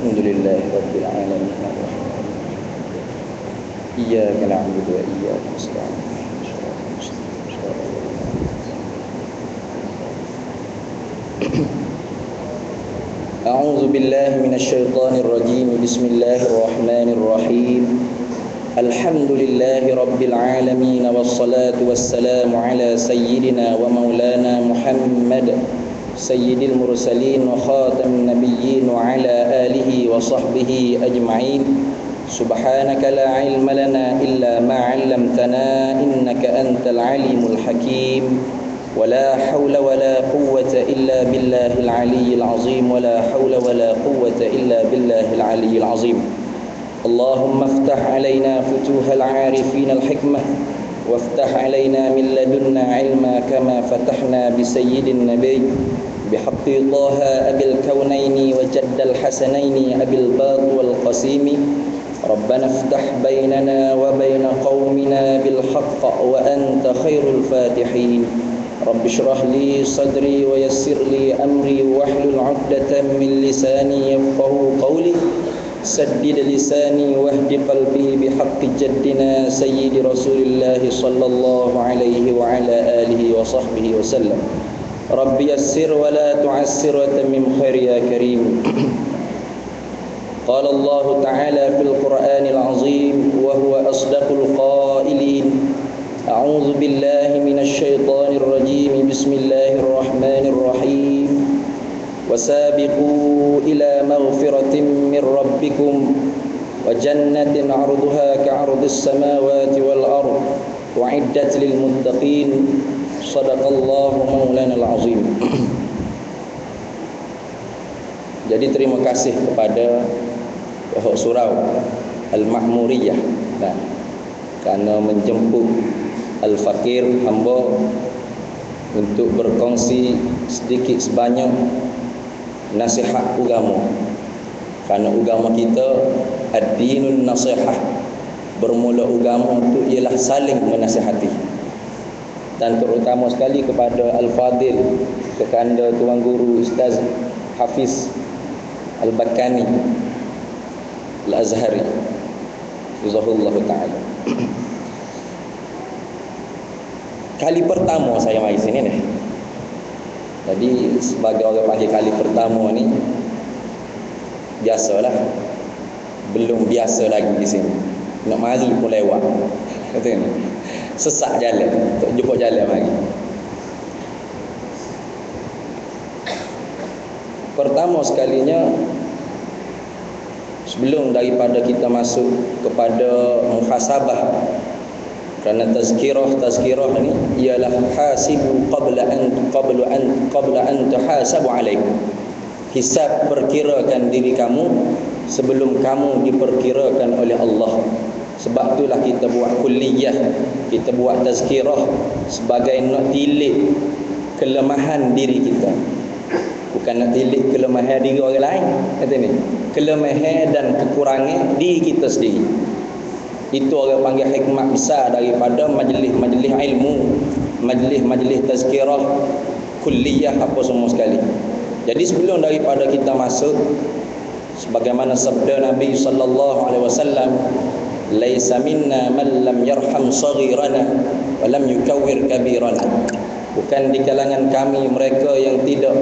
Alhamdulillahi Rabbil Alamin. Iyyaka na'budu wa iyyaka nasta'in. A'udzu billahi minasy syaithanir rajim. Bismillahirrahmanirrahim. Alhamdulillahi Rabbil Alamin. Wassalatu wassalamu ala sayyidina wa maulana Muhammad sayyidil mursalin wa khatamin nabiyyin wa ala alihi wa sahbihi ajma'in. Subhanaka la ilma lana illa ma 'allamtana innaka antal alimul hakim. ولا حول ولا قوة إلا بالله العلي العظيم ولا حول ولا قوة إلا بالله العلي العظيم. اللهم افتح علينا فتوح العارفين الحكمة وافتح علينا من لدنا علما كما فتحنا بسيد النبي بحق طه أبي الكونين وجد الحسنين أبي الباط والقسيم. ربنا افتح بيننا وبين قومنا بالحق وأنت خير الفاتحين. رب اشرح لي صدري ويسر لي أمري واحلل عقدة من لساني يفقهوا قولي سدد لساني واهد قلبي بحق جدنا سيد رسول الله صلى الله عليه وعلى آله وصحبه وسلم. رب يسر ولا تعسر وتمم خير يا كريم. قال الله تعالى في القرآن العظيم وهو أصدق القائلين: أعوذ بالله من الشيطان الرجيم بسم الله الرحمن الرحيم وسابقوا إلى مغفرة من ربكم وجنة عرضها كعرض السماوات والأرض وعدت للمتقين. صدق الله مولانا العظيم. Jadi terima kasih kepada pihak surau Al-Ma'muriyah karena menjemput Al-Fakir hamba untuk berkongsi sedikit sebanyak nasihat agama. Karena agama kita ad-dinun nasihah, bermula agama itu ialah saling menasihati. Dan terutama sekali kepada Al-Fadil, kekanda tuan guru Ustaz Hafiz Al-Bakani Al-Azhari Jazahullah ta'ala. Kali pertama saya mai sini nih. Jadi sebagai orang panggil kali pertama ni, biasalah. Belum biasa lagi di sini. Nak mari pun lewat. Kata ni. Sesak jalan, tak jumpa jalan lagi. Pertama sekalinya, sebelum daripada kita masuk kepada muhasabah, kerana tazkirah ni ialah hasibu qabla an tuhasabu alaikum. Hisab, perkirakan diri kamu sebelum kamu diperkirakan oleh Allah. Sebab itulah kita buat kulliyah, kita buat tazkirah sebagai nak tilik kelemahan diri kita. Bukan nak tilik kelemahan diri orang lain, kata ni. Kelemahan dan kekurangan diri kita sendiri. Itu orang panggil hikmah besar daripada majlis-majlis ilmu, majlis-majlis tazkirah, kulliyah, apa semua sekali. Jadi sebelum daripada kita masuk, sebagaimana sabda Nabi sallallahu alaihi wasallam, laisa minna man lam yarham saghirana wa lam yukawwir kabirana. Bukan di kalangan kami mereka yang tidak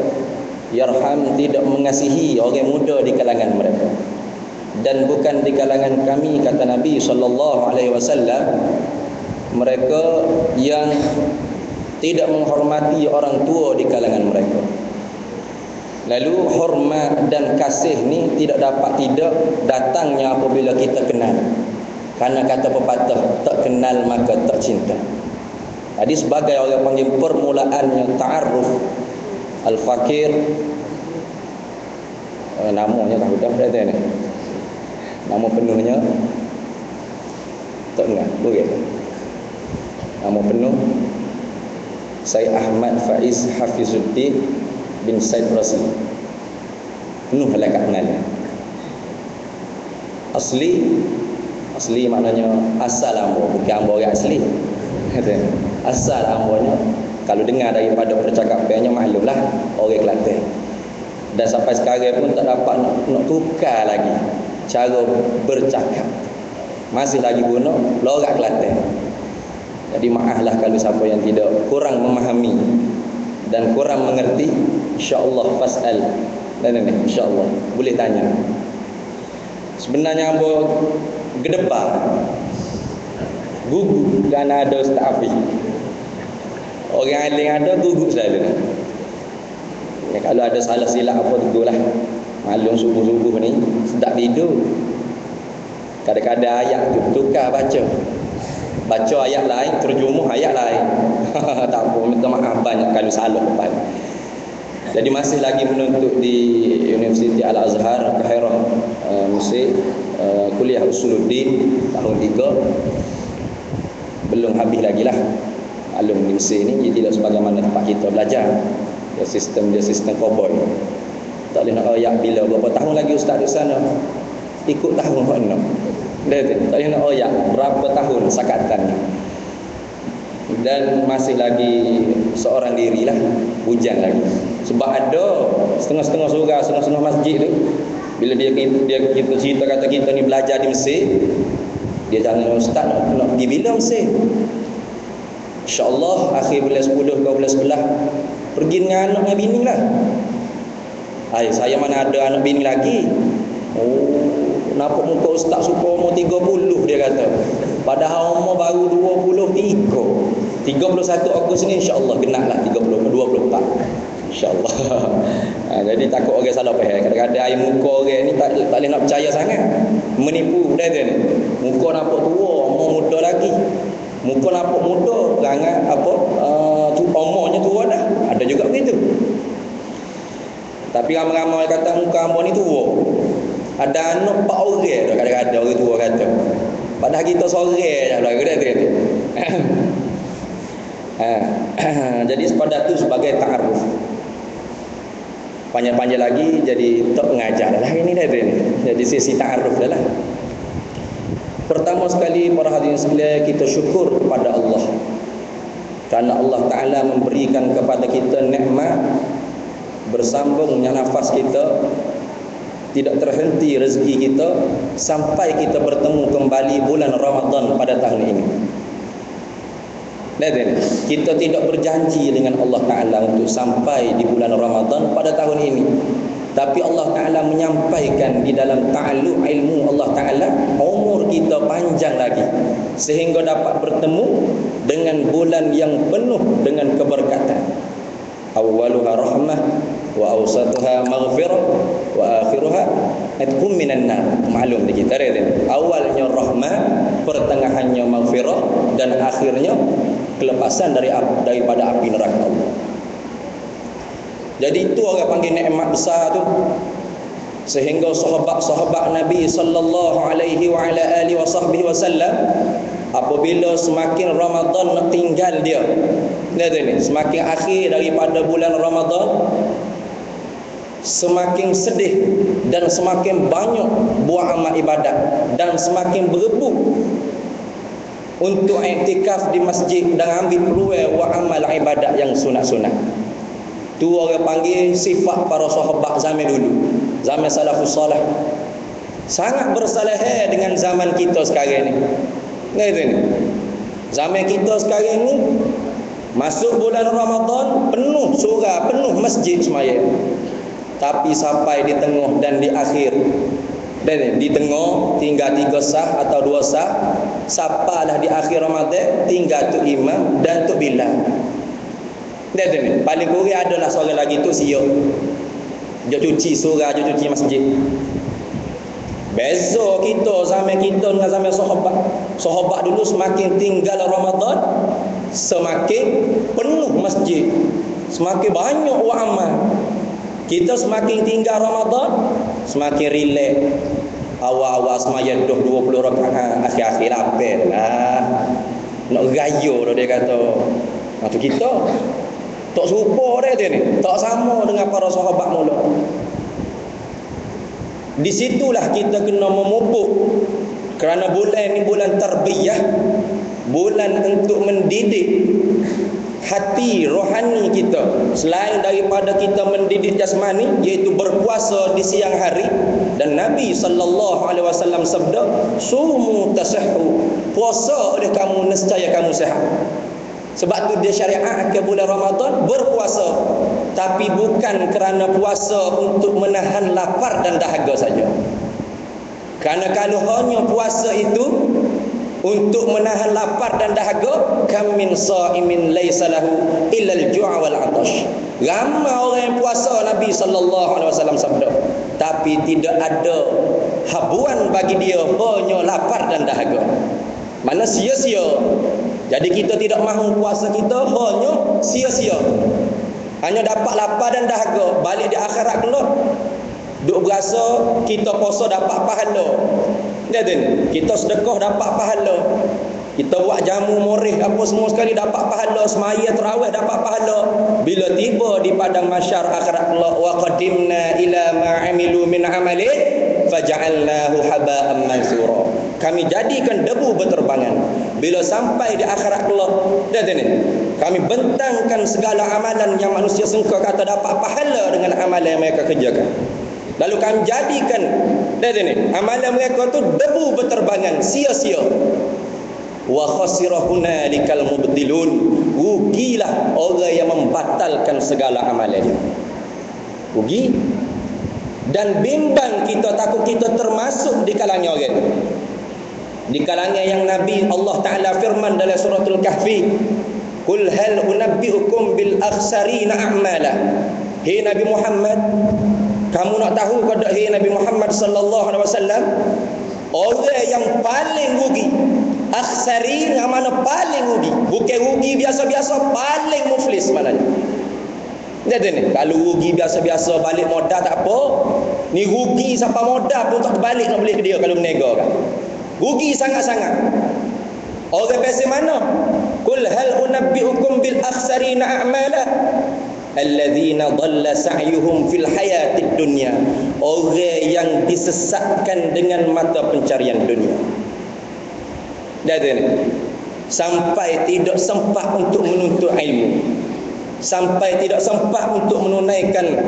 yarham, tidak mengasihi orang muda di kalangan mereka. Dan bukan di kalangan kami, kata Nabi sallallahu alaihi wasallam, mereka yang tidak menghormati orang tua di kalangan mereka. Lalu hormat dan kasih ni tidak dapat tidak datangnya apabila kita kenal. Karena kata pepatah, tak kenal maka tak cinta. Jadi sebagai orang panggil permulaannya ta'aruf, Al-Fakir, namanya dah sudah berada ni. Nama penuhnya tak ingat, boleh. Nama penuh Syekh Ahmad Faiz Hafizuddin bin Said Rasul. Penuh lah kat kenal. Asli maknanya asal hamba, bukan hamba orang asli. Asal hambanya, kalau dengar daripada percakapannya maklumlah orang Kelantan. Dan sampai sekarang pun tak dapat nak tukar lagi cara bercakap. Masih lagi guna logat Kelantan. Jadi maaflah kalau siapa yang tidak kurang memahami dan kurang mengerti, insya-Allah fasal. Dan ini insya-Allah boleh tanya. Sebenarnya apa gedebar gugup kan ada Ustaz Afi. Orang alim ada gugup selalu. Ya, kalau ada salah silap apa tegurlah. Malum subuh-subuh ni sedap tidur. Kadang-kadang ayat tu tukar baca. Baca ayat lain, terjemah ayat lain. Tak apa, minta maaf banyak kalau salah depan. Jadi masih lagi menuntut di Universiti Al-Azhar Kairah, Mesir, kuliah Usuluddin tahun 3. Belum habis lagi lah. Alum di Mesir ni dia tidak sebagaimana tempat kita belajar. Dia sistem cowboy. Tak boleh nak royak bila berapa tahun lagi ustaz di sana. Ikut tahun kau nak. Dia tak boleh nak royak berapa tahun sakatan. Dan masih lagi seorang dirilah, hujan lagi. Sebab ada setengah-setengah surau, setengah-setengah masjid tu, bila dia kita cerita kata kita ni belajar di Mesir, dia tanya ustaz nak pergi bila Mesir? InsyaAllah akhir bulan 10 ke bulan 11 pergi dengan anak dengan bini lah. Saya mana ada anak bini lagi. Nampak muka ustaz suka umur 30 dia kata. Padahal umur baru 23. 31 Ogos ni insya-Allah genaplah 24. InsyaAllah. Jadi takut orang salah faham. Kadang-kadang air muka orang ni tak boleh nak percaya sangat. Menipu dah dia ni. Muka nampak tua, umur muda lagi. Muka nampak muda, perangai apa umurnya tua dah. Ada juga begitu. Tapi ramai-ramai kata muka hamba ni tua. Ada anak 4 orang dah kadang-kadang orang tua kata. Padahal kita seorang dah lah kata dia. Jadi pada tu sebagai ta'aruf. Panjang-panjang lagi jadi tak pengajar dah ini dah dia. Jadi sesi ta'aruf dah lah. Pertama sekali para hadirin sekalian, kita syukur kepada Allah kerana Allah Ta'ala memberikan kepada kita nikmat bersambungnya nafas kita, tidak terhenti rezeki kita sampai kita bertemu kembali bulan Ramadan pada tahun ini. Dan kita tidak berjanji dengan Allah Ta'ala untuk sampai di bulan Ramadan pada tahun ini, tapi Allah Ta'ala menyampaikan di dalam ta'alluq ilmu Allah Ta'ala umur kita panjang lagi sehingga dapat bertemu dengan bulan yang penuh dengan keberkatan. Awwaluha rahmah wa awsatuha maghfirah wa akhiruha atqum minan nar. Maklum di kita ini. Awalnya rahmah, pertengahannya maghfirah, dan akhirnya kelepasan daripada api neraka Allah. Jadi itu orang panggil nikmat besar tu. Sehingga sahabat-sahabat Nabi sallallahu alaihi wa ala alihi wasallam apabila semakin Ramadan nak tinggal dia, semakin akhir daripada bulan Ramadan, semakin sedih dan semakin banyak buat amal ibadat dan semakin berebut untuk iktikaf di masjid dan ambil peluang buat amal ibadat yang sunat-sunat. Tu orang panggil sifat para sahabat zaman dulu, zaman salafus salih. Sangat bersalah dengan zaman kita sekarang ni. Zaman kita sekarang ni masuk bulan Ramadan penuh surau, penuh masjid semaya. Tapi sampai di tengah dan di akhir, dan di tengah tinggal 3 sah atau 2 sah, sapalah di akhir Ramadan tinggal tu imam dan tu bilal. Dan paling kurang adalah seorang lagi tu siap. Dia cuci surau, dia cuci masjid. Beza kita zaman kita dengan zaman sahabat. Sahabat dulu semakin tinggal Ramadan, semakin penuh masjid, semakin banyak amal. Kita semakin tinggal Ramadan, semakin relax. Awal-awal semaya 20 rakaat, akhir-akhir lapar lah. Nak gaya dah dia kata. Macam kita tak serupa dia ni, tak sama dengan para sahabat mula. Di situlah kita kena memupuk, kerana bulan ni bulan tarbiyah, bulan untuk mendidik hati rohani kita, selain daripada kita mendidik jasmani, iaitu berpuasa di siang hari. Dan Nabi SAW sabda, sumu tasahhu, puasa oleh kamu nescaya kamu sihat. Sebab tu dia syariat ke bulan Ramadan berpuasa, tapi bukan kerana puasa untuk menahan lapar dan dahaga saja. Kerana kalau hanya puasa itu untuk menahan lapar dan dahaga, kam min shaimin laisa lahu illa al-ju' wal 'atash. Ramai orang yang puasa, Nabi SAW sabda, tapi tidak ada habuan bagi dia, hanya lapar dan dahaga. Mana sia-sia. Jadi kita tidak mahu puasa kita hanya sia-sia, hanya dapat lapar dan dahaga. Balik di akhirat kelak duk berasa kita puasa dapat pahala. Dia tu, kita sedekah dapat pahala, kita buat jamu morih apa semua sekali dapat pahala, semaya tarawih dapat pahala. Bila tiba di padang mahsyar akhirat kelak, wa qadimna ila ma amilu min amalin faja'alnahu haba'an mansura, kami jadikan debu berterbangan. Bila sampai di akhirat kelak, dia tu ni, kami bentangkan segala amalan yang manusia sangka kata dapat pahala dengan amalan yang mereka kerjakan. Lalu kami jadikan dia tu ni, amalan mereka tu debu berterbangan, sia-sia. Wa khasira hunalikal mubtilun, rugilah orang yang membatalkan segala amalan dia. Rugi. Dan bimbang kita, takut kita termasuk di kalangan orang itu, di kalangan yang Nabi Allah Ta'ala firman dalam suratul Kahfi, Qul hal unabbi'ukum bil akhsarina a'mala. Hei Nabi Muhammad, kamu nak tahu ke tak, hei Nabi Muhammad sallallahu alaihi wasallam, orang yang paling rugi, akhsarin yang mana paling rugi, bukan rugi biasa-biasa, paling muflis maknanya. Jadi ni, kalau rugi biasa-biasa balik modal tak apa, ni rugi sampai modal pun tak balik nak beli ke dia kalau berniaga kan. Rugi sangat-sangat. Orang biasa mana? Qul hal unabbi'ukum bil akhsarina a'mala alladzina dhalla sa'yuhum fil hayatid dunya, orang yang disesatkan dengan mata pencarian dunia. Jadi ni, sampai tidak sempat untuk menuntut ilmu, sampai tidak sempat untuk menunaikan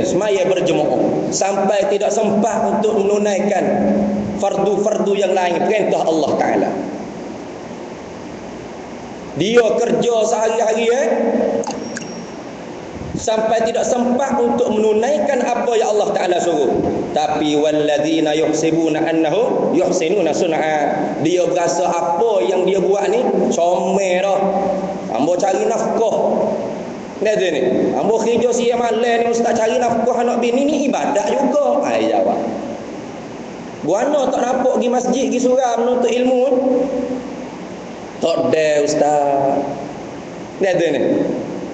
semaya berjemaah, sampai tidak sempat untuk menunaikan fardu-fardu yang lain, perintah Allah Ta'ala. Dia kerja sehari-hari sampai tidak sempat untuk menunaikan apa yang Allah Ta'ala suruh. Tapi walladzina yuhsibuna annahu yuhsinuna sun'a, dia berasa apa yang dia buat ni comel dah, ambo cari nafkah. Ni tu ni, ambo kerja siang malam ni ustaz, cari nafkah anak bini ni ibadat juga. Ai jawab, buana tak nampak pergi masjid, pergi surau menuntut ilmu. Tak ada ustaz. Ni tu ni,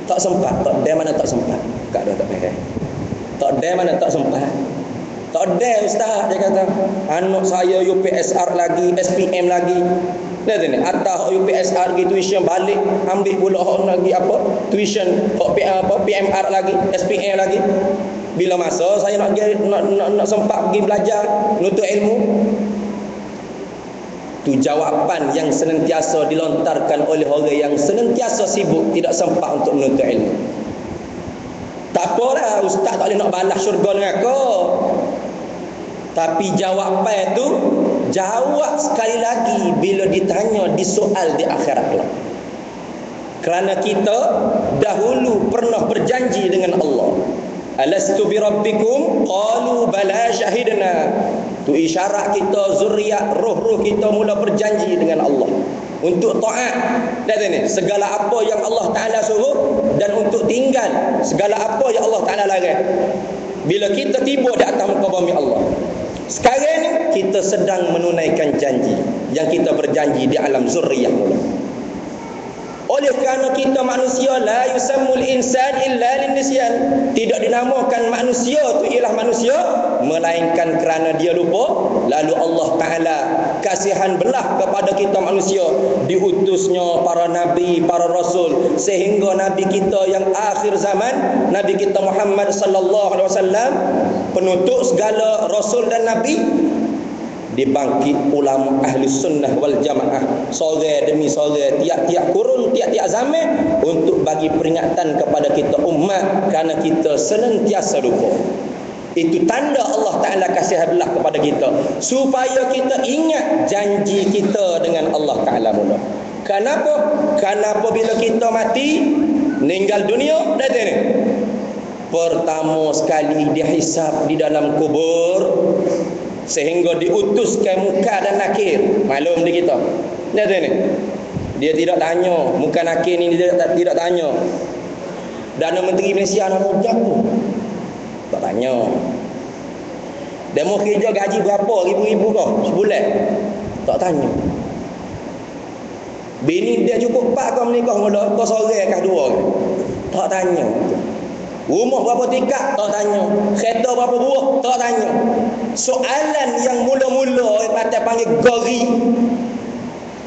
tak sempat, tak ada mana tak sempat. Kak dah tak faham. Tak ada mana tak sempat. Tak ada ustaz, dia kata, anak saya UPSR lagi, SPM lagi. Nah tu ni, atas UPSR lagi tuition balik, ambil pula hak lagi apa? Tuition hak PMR lagi, SPM lagi. Bila masa saya nak sempat pergi belajar, nuntut ilmu. Tu jawapan yang senantiasa dilontarkan oleh orang yang senantiasa sibuk, tidak sempat untuk menuntut ilmu. Tak apalah, ustaz tak boleh nak balas syurga dengan kau. Tapi jawapan itu jawab sekali lagi bila ditanya di soal di akhirat kelak. Kerana kita dahulu pernah berjanji dengan Allah. Alastu bi rabbikum qalu bala syahidna. Tu isyarat kita, zuriat roh-roh kita mula berjanji dengan Allah untuk taat. Dan ini segala apa yang Allah Ta'ala suruh, dan untuk tinggal segala apa yang Allah Ta'ala larang. Bila kita tiba di atas muka bumi Allah, sekarang ni kita sedang menunaikan janji yang kita berjanji di alam zurriyah mula. Oleh kerana kita manusia, la yusammul insan illa linisyan, tidak dinamakan manusia tu ialah manusia melainkan kerana dia lupa. Lalu Allah Ta'ala kasihan belah kepada kita manusia, diutusnya para nabi, para rasul, sehingga nabi kita yang akhir zaman, nabi kita Muhammad sallallahu alaihi wasallam, penutup segala rasul dan nabi, dibangkit ulama ahli sunnah wal jamaah sore demi sore, tiap-tiap kurun, tiap-tiap zaman, untuk bagi peringatan kepada kita umat, kerana kita senantiasa lupa. Itu tanda Allah Ta'ala kasih belah kepada kita, supaya kita ingat janji kita dengan Allah Ta'ala mula. Kenapa? Kenapa bila kita mati, meninggal dunia, dah ni, pertama sekali dihisap di dalam kubur, sehingga diutuskan muka dan nakir. Maklum dia kita, dah ni, dia tidak tanya, muka nakir ni dia tidak tanya, Dana Menteri Malaysia nama berapa, tak tanya. Demo kerja gaji berapa, ribu-ribu kau sebulan, tak tanya. Bini dia cukup 4 kau menikah mula, kau sore kah 2, tak tanya. Rumah berapa tingkat, tak tanya. Kereta berapa buah, tak tanya. Soalan yang mula-mula orang kata panggil gori,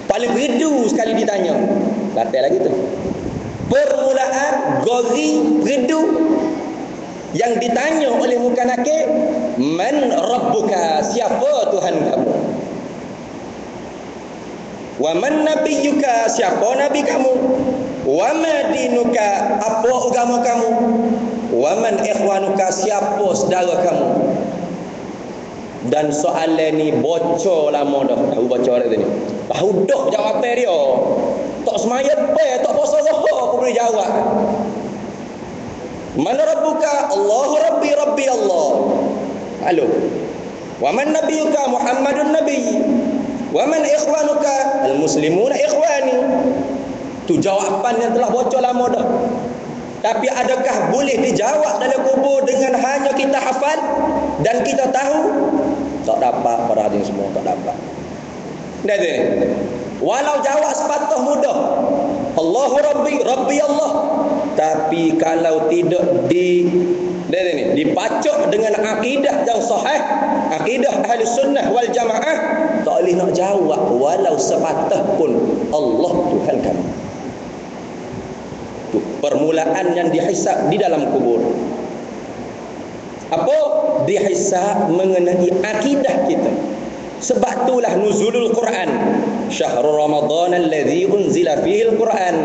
paling redu sekali ditanya, kata lagi tu. Permulaan gori redu yang ditanya oleh muka nakir, man rabbuka, siapa Tuhan kamu? Wa man nabiyyuka, siapa nabi kamu? Wa ma dinuka, apa agama kamu? Wa man ikhwanuka, siapa saudara kamu? Dan soalan ni bocor lama dah. Tahu bocor dah ni. Tahu dah jawapan dia. Tak semaya apa, tak puasa zuhur pun boleh jawab. Man rabbuka? Allah rabbi rabbi Allah. Halo. Wa man nabiyyuka? Muhammadun nabi. Wa man ikhwanuka? Al-muslimuna ikhwani. Tu jawapan yang telah bocor lama dah. Tapi adakah boleh dijawab dalam kubur dengan hanya kita hafal dan kita tahu? Tak dapat para hadirin semua, tak dapat. Dah tu. Walau jawab sepatah mudah, Allahu Rabbi, Rabbi Allah, tapi kalau tidak dipacok dengan akidah yang sahih, akidah ahli sunnah wal jamaah, tak boleh nak jawab walau sepatah pun Allah Tuhan kami. Itu permulaan yang dihisab di dalam kubur. Apa? Dihisab mengenai akidah kita. Sebab itulah nuzulul Quran, syahrul Ramadan alladzi unzila fihi al-Quran.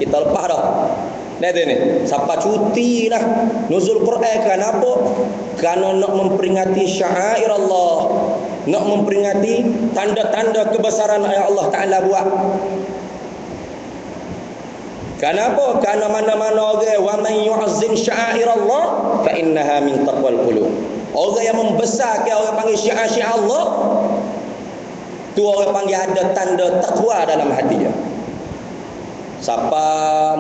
Kita lepas dah. Lihat ni, siapa cuti lah nuzul Quran. Kenapa? Kerana nak memperingati syair Allah, nak memperingati tanda-tanda kebesaran yang Allah Ta'ala buat. Kenapa? Kerana mana-mana orang, wa man yu'azzim syair Allah fa innaha min taqwal qulub. Orang yang membesarkan, orang panggil syiar-syiar Allah, tu orang panggil ada tanda takwa dalam hati dia. Siapa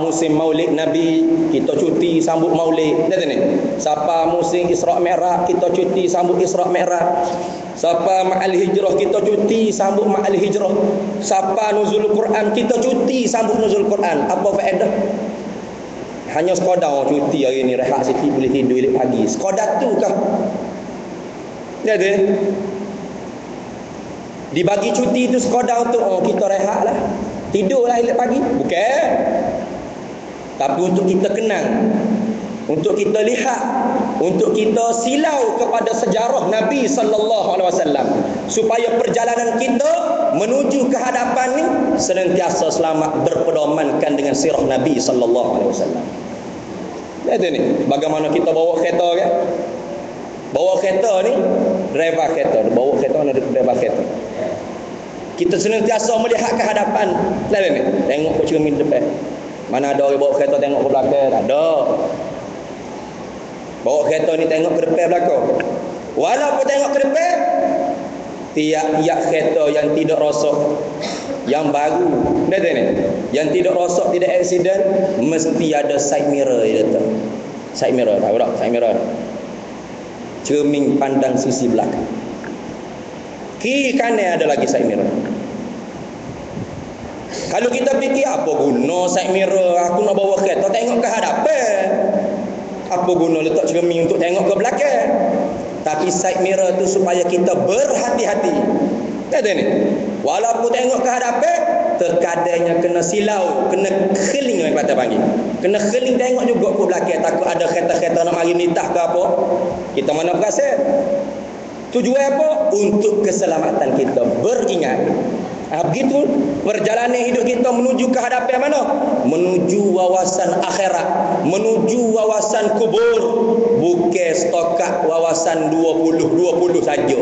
musim Maulid Nabi, kita cuti sambut Maulid. Lihat ni. Siapa musim Isra' Mi'raj, kita cuti sambut Isra' Mi'raj. Siapa Ma'al Hijrah, kita cuti sambut Ma'al Hijrah. Siapa nuzul Quran, kita cuti sambut nuzul Quran. Apa faedah? Hanya sekadar cuti hari ni, rehat sikit boleh tidur elok pagi. Sekadar tu kah? Jadi dibagi cuti tu sekadar untuk kita rehatlah, tidurlah elok pagi. Bukan. Tapi untuk kita kenang, untuk kita lihat, untuk kita silau kepada sejarah Nabi sallallahu alaihi wasallam, supaya perjalanan kita menuju ke hadapan ni senantiasa selamat berpedomankan dengan sirah Nabi sallallahu alaihi wasallam. Lihat ni, bagaimana kita bawa kereta kan? Bawa kereta ni, driver kereta, bawa kereta ni driver kereta. Kita senantiasa melihat ke hadapan. Lihat ni, tengok ke cermin depan. Mana ada orang bawa kereta tengok ke belakang? Tak ada. Bawa kereta ni tengok ke depan belakang. Walaupun tengok ke depan, tiap-tiap kereta yang tidak rosak, yang baru, lihat ni, yang tidak rosak, tidak aksiden, mesti ada side mirror dia letak. Side mirror, tahu tak? Side mirror. Cermin pandang sisi belakang. Kiri kanan ada lagi side mirror. Kalau kita fikir apa guna side mirror, aku nak bawa kereta tengok ke hadapan, apa guna letak cermin untuk tengok ke belakang? Tapi side mirror tu supaya kita berhati-hati. Kata ni, walaupun tengok ke hadapan, terkadangnya kena silau, kena keling orang kata panggil. Kena keling tengok juga ke belakang, takut ada kereta-kereta nak mari nitah ke apa. Kita mana perasan? Tujuan apa? Untuk keselamatan kita. Beringat. Begitu perjalanan hidup kita menuju ke hadapan mana? Menuju wawasan akhirat, menuju wawasan kubur, bukan setokat wawasan 20 saja.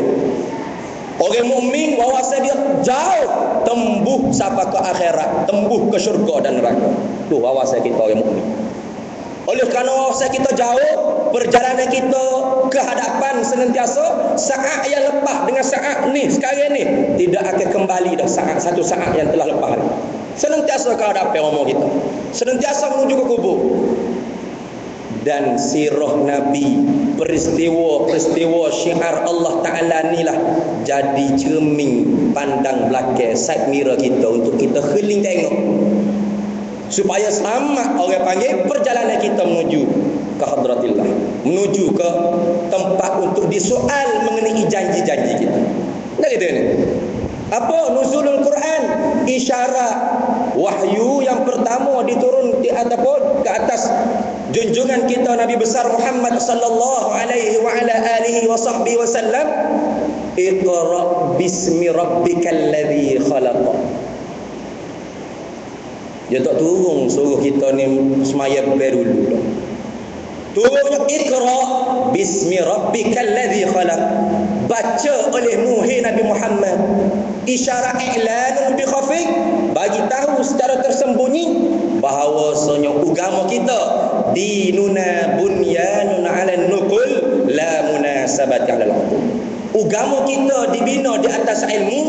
Orang mukmin wawasan dia jauh, tembus sampai ke akhirat, tembus ke syurga dan neraka. Tu wawasan kita orang mukmin. Oleh kerana wawasan kita jauh, perjalanan kita ke hadapan senantiasa saat yang lepas dengan saat ni sekarang ni tidak akan kembali dah satu saat yang telah lepas. Senantiasa ke hadapan umur kita, senantiasa menuju ke kubur. Dan sirah Nabi, peristiwa-peristiwa syiar Allah Ta'ala inilah jadi cermin pandang belakang, side mirror kita untuk kita heling tengok supaya selamat orang panggil perjalanan kita menuju ke hadratillah, menuju ke tempat untuk disoal mengenai janji-janji kita. Nah gitu ni. Apa nuzulul Quran? Isyarat wahyu yang pertama diturun di atas junjungan kita Nabi besar Muhammad sallallahu alaihi wa ala alihi wa sahbihi wasallam. Iqra bismi rabbikal ladzi khalaq. Dia tak turun suruh kita ni semaya baru dulu. Turunnya Iqra bismi rabbikal ladzi khalaq. Baca oleh Nuhi Nabi Muhammad. Isyarat i'lanun bi khafi, bagi tahu secara tersembunyi bahawasanya agama kita dinuna bunyanun 'ala an-nuqul la munasabati 'ala al-'uqul. Agama kita dibina di atas ilmu,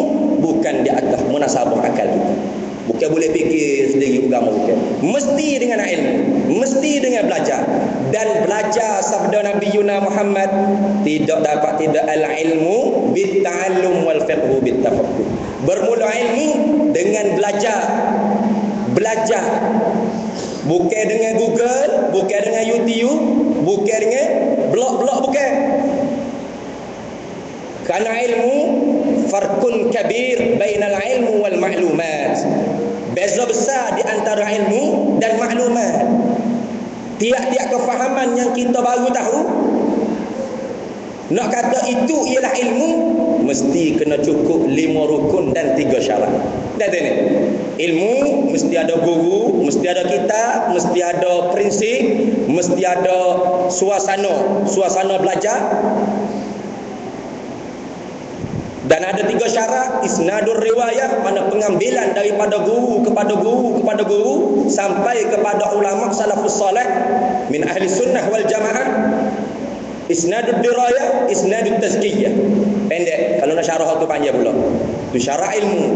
bukan di atas munasabah akal kita. Bukan boleh fikir sendiri agama, bukan. Mesti dengan ilmu, mesti dengan belajar. Dan belajar sabda Nabi Yuna Muhammad, tidak dapat tidak al-ilmu bit-ta'allum wal fiqhu bit-tafaqquh. Bermula ilmu dengan belajar. Belajar. Bukan dengan Google, bukan dengan YouTube, bukan dengan blog-blog, bukan. Karena ilmu farqun kabir bainal ilmu wal ma'lumat. Beza besar di antara ilmu dan maklumat. Tiap-tiap kefahaman yang kita baru tahu, nak kata itu ialah ilmu, mesti kena cukup 5 rukun dan 3 syarat. Dah tahu ni. Ilmu mesti ada guru, mesti ada kitab, mesti ada prinsip, mesti ada suasana belajar. Dan ada 3 syarat, isnadur riwayah, mana pengambilan daripada guru kepada guru kepada guru sampai kepada ulama salafus salih min ahli sunnah wal jamaah. Isnadud dirayah, isnadut tazkiyah. Pendek, kalau nak syarah tu panjang pula. Tu syarat ilmu.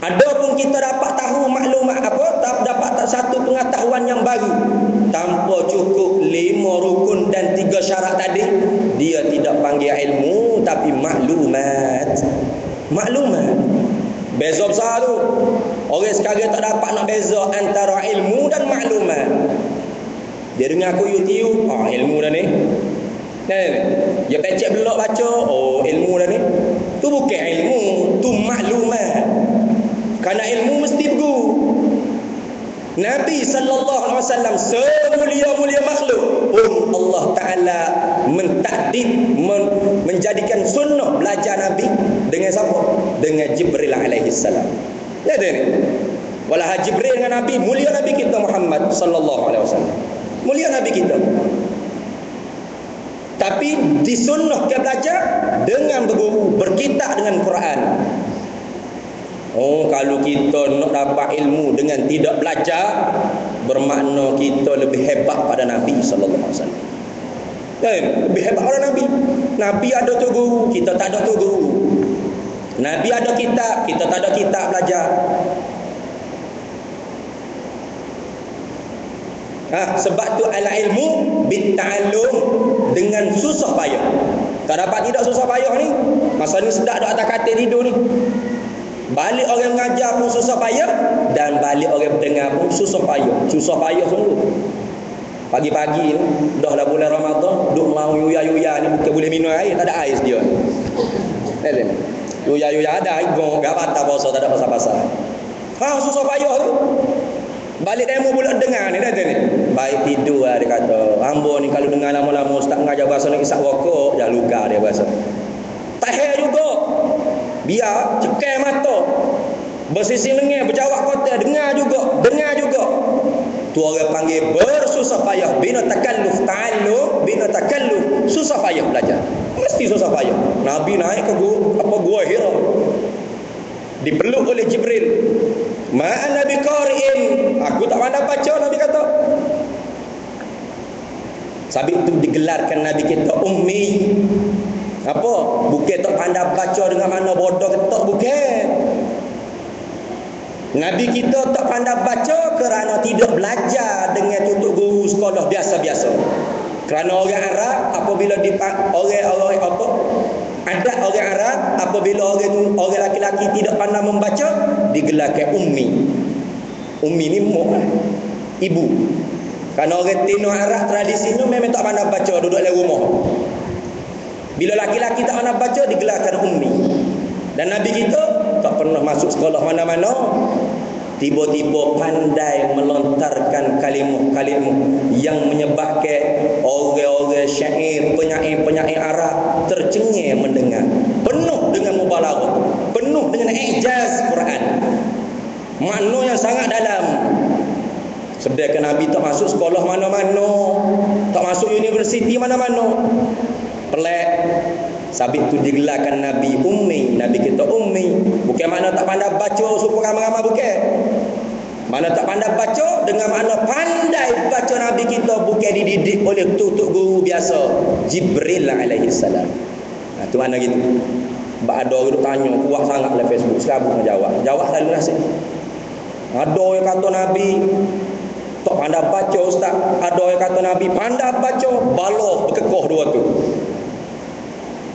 Adapun kita dapat tahu maklumat apa, dapat satu pengetahuan yang baru tanpa cukup 5 rukun dan 3 syarat tadi, dia tidak panggil ilmu tapi maklumat. Maklumat. Beza besar tu. Orang sekarang tak dapat nak beza antara ilmu dan maklumat. Dia dengar aku YouTube, ilmu dah ni. Dia pecek belak baca, ilmu dah ni. Tu bukan ilmu, tu maklumat. Kerana ilmu mesti berguru. Nabi sallallahu alaihi wasallam semulia-mulia makhluk pun Allah Taala mentakdir menjadikan sunnah belajar Nabi dengan siapa? Dengan Jibril alaihi salam. Ya ni. Walah Jibril dengan Nabi, mulia Nabi kita Muhammad sallallahu alaihi wasallam. Mulia Nabi kita. Tapi disunnahkan belajar dengan berguru, berkitab dengan Quran. Kalau kita nak dapat ilmu dengan tidak belajar, bermakna kita lebih hebat pada Nabi sallallahu alaihi wasallam. Lebih hebat pada Nabi. Nabi ada tu guru, kita tak ada tu guru. Nabi ada kitab, kita tak ada kitab belajar. Sebab tu al-ilmu bit-ta'allum, dengan susah payah. Tak dapat tidak susah payah ni. Masa ni sedap duk atas katil tidur ni. Balik orang mengajar pun susah payah, dan balik orang mendengar pun susah payah. Susah payah sungguh. Pagi-pagi ni, dah lah bulan Ramadan, duk mau yuya-yuya ni, bukan boleh minum air, tak ada air sedia. Yuya-yuya ada air, gak patah puasa, tak ada pasal-pasal. Susah payah tu. Balik demo pula dengar ni dah ni. Baik tidur lah dia kata. Hamba ni kalau dengar lama-lama ustaz mengajar bahasa nak isap rokok, dah luka dia bahasa. Tahan juga. Biar cekai mata. Bersising lengan, berjawab kota, dengar juga. Tu orang panggil bersusah payah. Bina takalluf ta'allum, bina takalluf, susah payah belajar. Mesti susah payah. Nabi naik ke gua Hira. Dipeluk oleh Jibril. Ma'ana biqari'in. Aku tak pandai baca, Nabi kata. Sabit itu digelarkan Nabi kita ummi. Apa? Bukan tak pandai baca dengan mana bodoh ketok, bukan. Nabi kita tak pandai baca kerana tidak belajar dengan tutup guru sekolah biasa-biasa. Kerana orang Arab apabila orang apa? Ada orang Arab apabila orang laki-laki tidak pandai membaca digelarkan ummi. Ummi ni ibu. Kerana orang Tino Arab tradisinya memang tak pandai baca, duduk dalam rumah. Bila laki-laki tak pandai baca digelarkan ummi. Dan Nabi kita tak pernah masuk sekolah mana-mana, tiba-tiba pandai melontarkan kalimah-kalimah yang menyebabkan orang-orang syair, penyair-penyair Arab tercengih mendengar. Penuh dengan mubalaghah, penuh dengan ijaz Quran. Makna yang sangat dalam. Sedangkan Nabi tak masuk sekolah mana-mana, tak masuk universiti mana-mana. Pelik. Sabit tu digelarkan Nabi ummi. Nabi kita ummi. Bukan mana tak pandai baca supaya ramai-ramai, bukan. Mana tak pandai baca dengan mana pandai baca. Nabi kita bukan dididik oleh tutup guru biasa, Jibril alaihi salam. Tu mana gitu. Ada orang tanya kuat sangat dalam Facebook, serabut menjawab. Jawab selalu nasib. Ada yang kata Nabi tak pandai baca ustaz. Ada yang kata Nabi pandai baca, baloh berkekoh dua tu.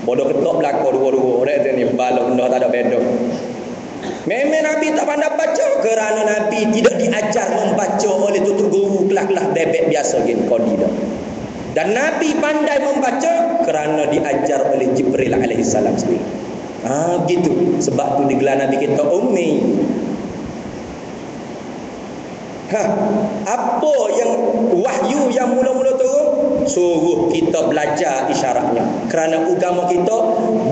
Bodoh ketok belakang dua-dua. Orang ni baloh benda tak ada beda. Memang Nabi tak pandai baca kerana Nabi tidak diajar membaca oleh tutur guru kelas-kelas bebek biasa gini kodi dah. Dan Nabi pandai membaca kerana diajar oleh Jibril alaihi salam sendiri. Gitu. Sebab tu digelar Nabi kita ummi. Apa yang wahyu yang mula-mula turun? Suruh kita belajar isyaratnya. Kerana agama kita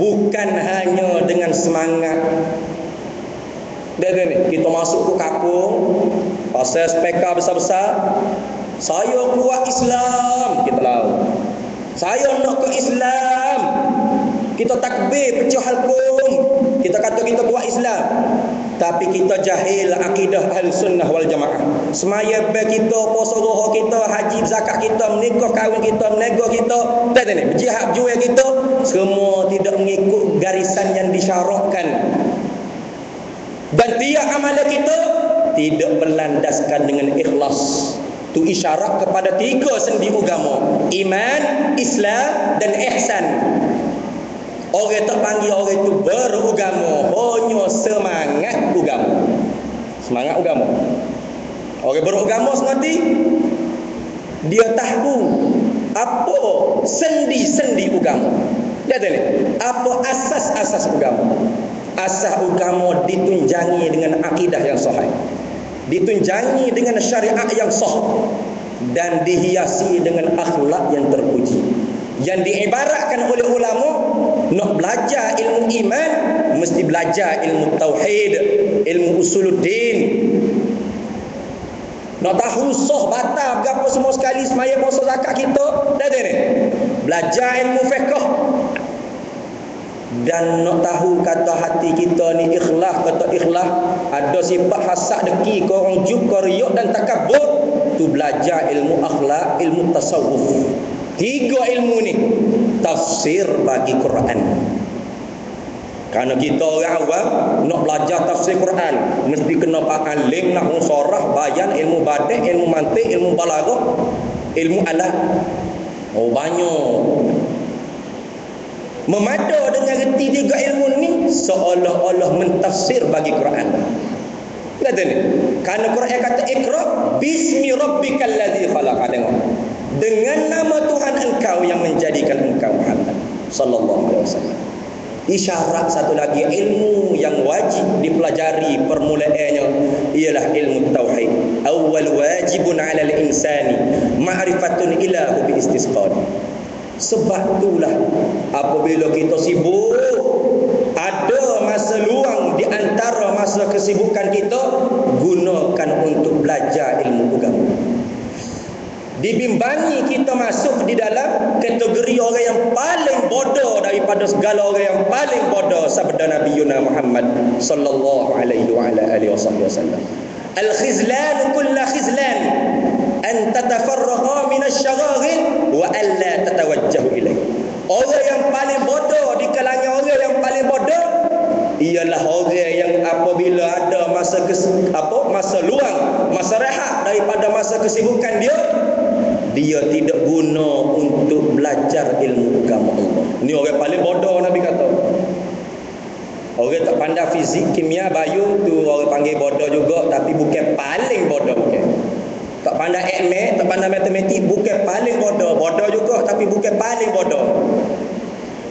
bukan hanya dengan semangat. Dia ni, kita masuk ke kampung, pasal speaker besar-besar, saya kuat Islam, kita tahu. Saya nak ke Islam. Kita takbir, pecah halkum. Kita kata kita kuat Islam. Tapi kita jahil akidah Ahlussunnah wal Jamaah. Semaya kita, puasa zuhur kita, haji zakat kita, menikah kahwin kita, menego kita, dan ni berjihad berjuang kita, semua tidak mengikut garisan yang disyaratkan. Dan tiap amalan kita tidak berlandaskan dengan ikhlas. Itu isyarat kepada tiga sendi agama: iman, Islam dan ihsan. Orang tak panggil orang itu beragama, hanya semangat agama. Semangat agama. Orang beragama semati dia tahu apa sendi-sendi agama. Dia tahu apa asas-asas agama. Asas agama ditunjangi dengan akidah yang sahih, ditunjangi dengan syariat yang sah, dan dihiasi dengan akhlak yang terpuji. Yang diibaratkan oleh ulama, nak belajar ilmu iman mesti belajar ilmu tauhid, ilmu usuluddin. Nak tahu sah batal berapa semua sekali semaya puasa zakat kita, dah ada ni. Belajar ilmu fiqh. Dan nak tahu kata hati kita ni ikhlas, kata ikhlas ada sifat hasad, deki, korang juk, riak dan takabur, tu belajar ilmu akhlak, ilmu tasawuf. Tiga ilmu ni tafsir bagi Quran. Kerana kita orang awam nak belajar tafsir Quran mesti kena pak alim, nak musarah, bayan, ilmu batik, ilmu mantik, ilmu balaghah, ilmu alat. Banyak. Memada dengan reti tiga ilmu ni seolah-olah mentafsir bagi Quran. Kata ni, kerana Quran kata Iqra bismi rabbikal ladzi khalaq. Tengok. Dengan nama Tuhan engkau yang menjadikan engkau Muhammad sallallahu alaihi wasallam. Isyarat satu lagi ilmu yang wajib dipelajari permulaannya ialah ilmu tauhid. Awwal wajibun 'alal insani ma'rifatun ilahu bi istisqan. Sebab itulah apabila kita sibuk, ada masa luang di antara masa kesibukan kita, gunakan untuk belajar ilmu agama. Dibimbangi kita masuk di dalam kategori orang yang paling bodoh daripada segala orang yang paling bodoh, sabda Nabi Muhammad sallallahu alaihi wa ala alihi wasallam. Al-khizlan kullu khizlan an tatafarraqa min asy-syaghagil wa alla tatawajjahu ilaih. Orang yang paling bodoh di kalangan orang yang paling bodoh ialah orang yang apabila ada masa luang, masa rehat daripada masa kesibukan dia tidak guna untuk belajar ilmu agama Allah. Ini orang paling bodoh, Nabi kata. Orang tak pandai fizik, kimia, bio tu orang panggil bodoh juga, tapi bukan paling bodoh, bukan. Tak pandai ilmu, tak pandai matematik, bukan paling bodoh. Bodoh juga tapi bukan paling bodoh.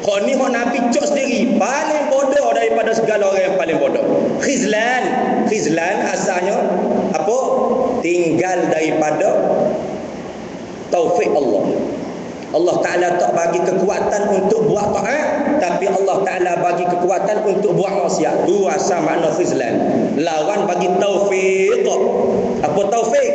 Kau ni Nabi cok sendiri paling bodoh daripada segala orang yang paling bodoh. Khizlan asalnya apa? Tinggal daripada taufik Allah. Allah Ta'ala tak bagi kekuatan untuk buat taat, tapi Allah Ta'ala bagi kekuatan untuk buat maksiat. Tu asal makna khizlan. Lawan bagi taufik. Apa taufik?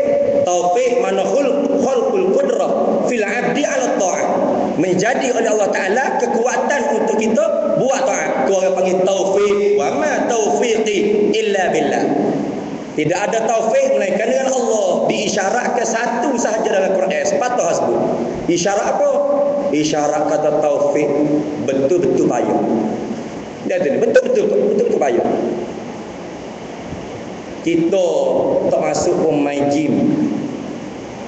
Taufik makna khulqul qudrah fil 'abdi 'ala ta'ah. Menjadi oleh Allah Ta'ala kekuatan untuk kita buat taat. Tu orang panggil taufik. Wa ma taufiqi illa billah. Tidak ada taufik melainkan dengan Allah. Diisyaratkan satu sahaja dalam Quran. Sepatah hasbuh. Isyarat apa? Isyarat kata taufik betul-betul payah. Dia tu betul-betul payah. Kita tak masuk pemain gym,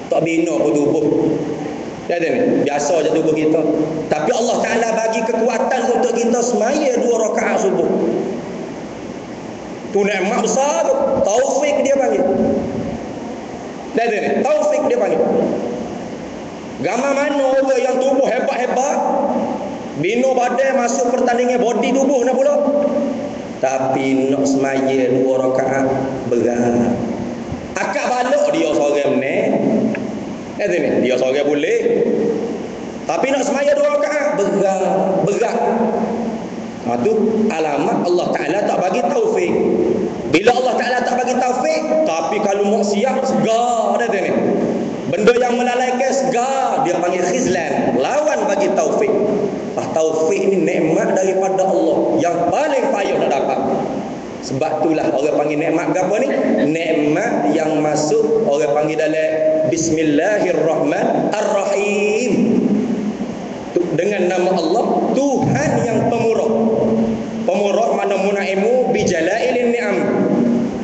tak bina pun tubuh. Dia tu ni biasa je tubuh kita. Tapi Allah Ta'ala bagi kekuatan untuk kita semaya 2 rakaat subuh. Tu nikmat besar tu. Taufik dia panggil. Dia tu ni taufik dia panggil. Gambar mana orang yang tubuh hebat-hebat, bina badan masuk pertandingan body tubuh nak pula, tapi nak semaya 2 rakaat berat. Akak balok dia seorang ni. Kata ni dia seorang boleh, tapi nak semaya 2 rakaat berat. Tu alamat Allah Ta'ala tak bagi taufik. Bila Allah Ta'ala tak bagi taufik, tapi kalau maksiat segar dah ni. Benda yang melalaikan segar, dia panggil khizlan. Lawan bagi taufik. Taufik ni nikmat daripada Allah yang paling payah nak dapat. Sebab itulah orang panggil nikmat apa ni? Nikmat yang masuk orang panggil dalam Bismillahirrahmanirrahim. Dengan nama Allah, Tuhan yang pemurah. Pemurah mana munaimu bijalailin ni'am.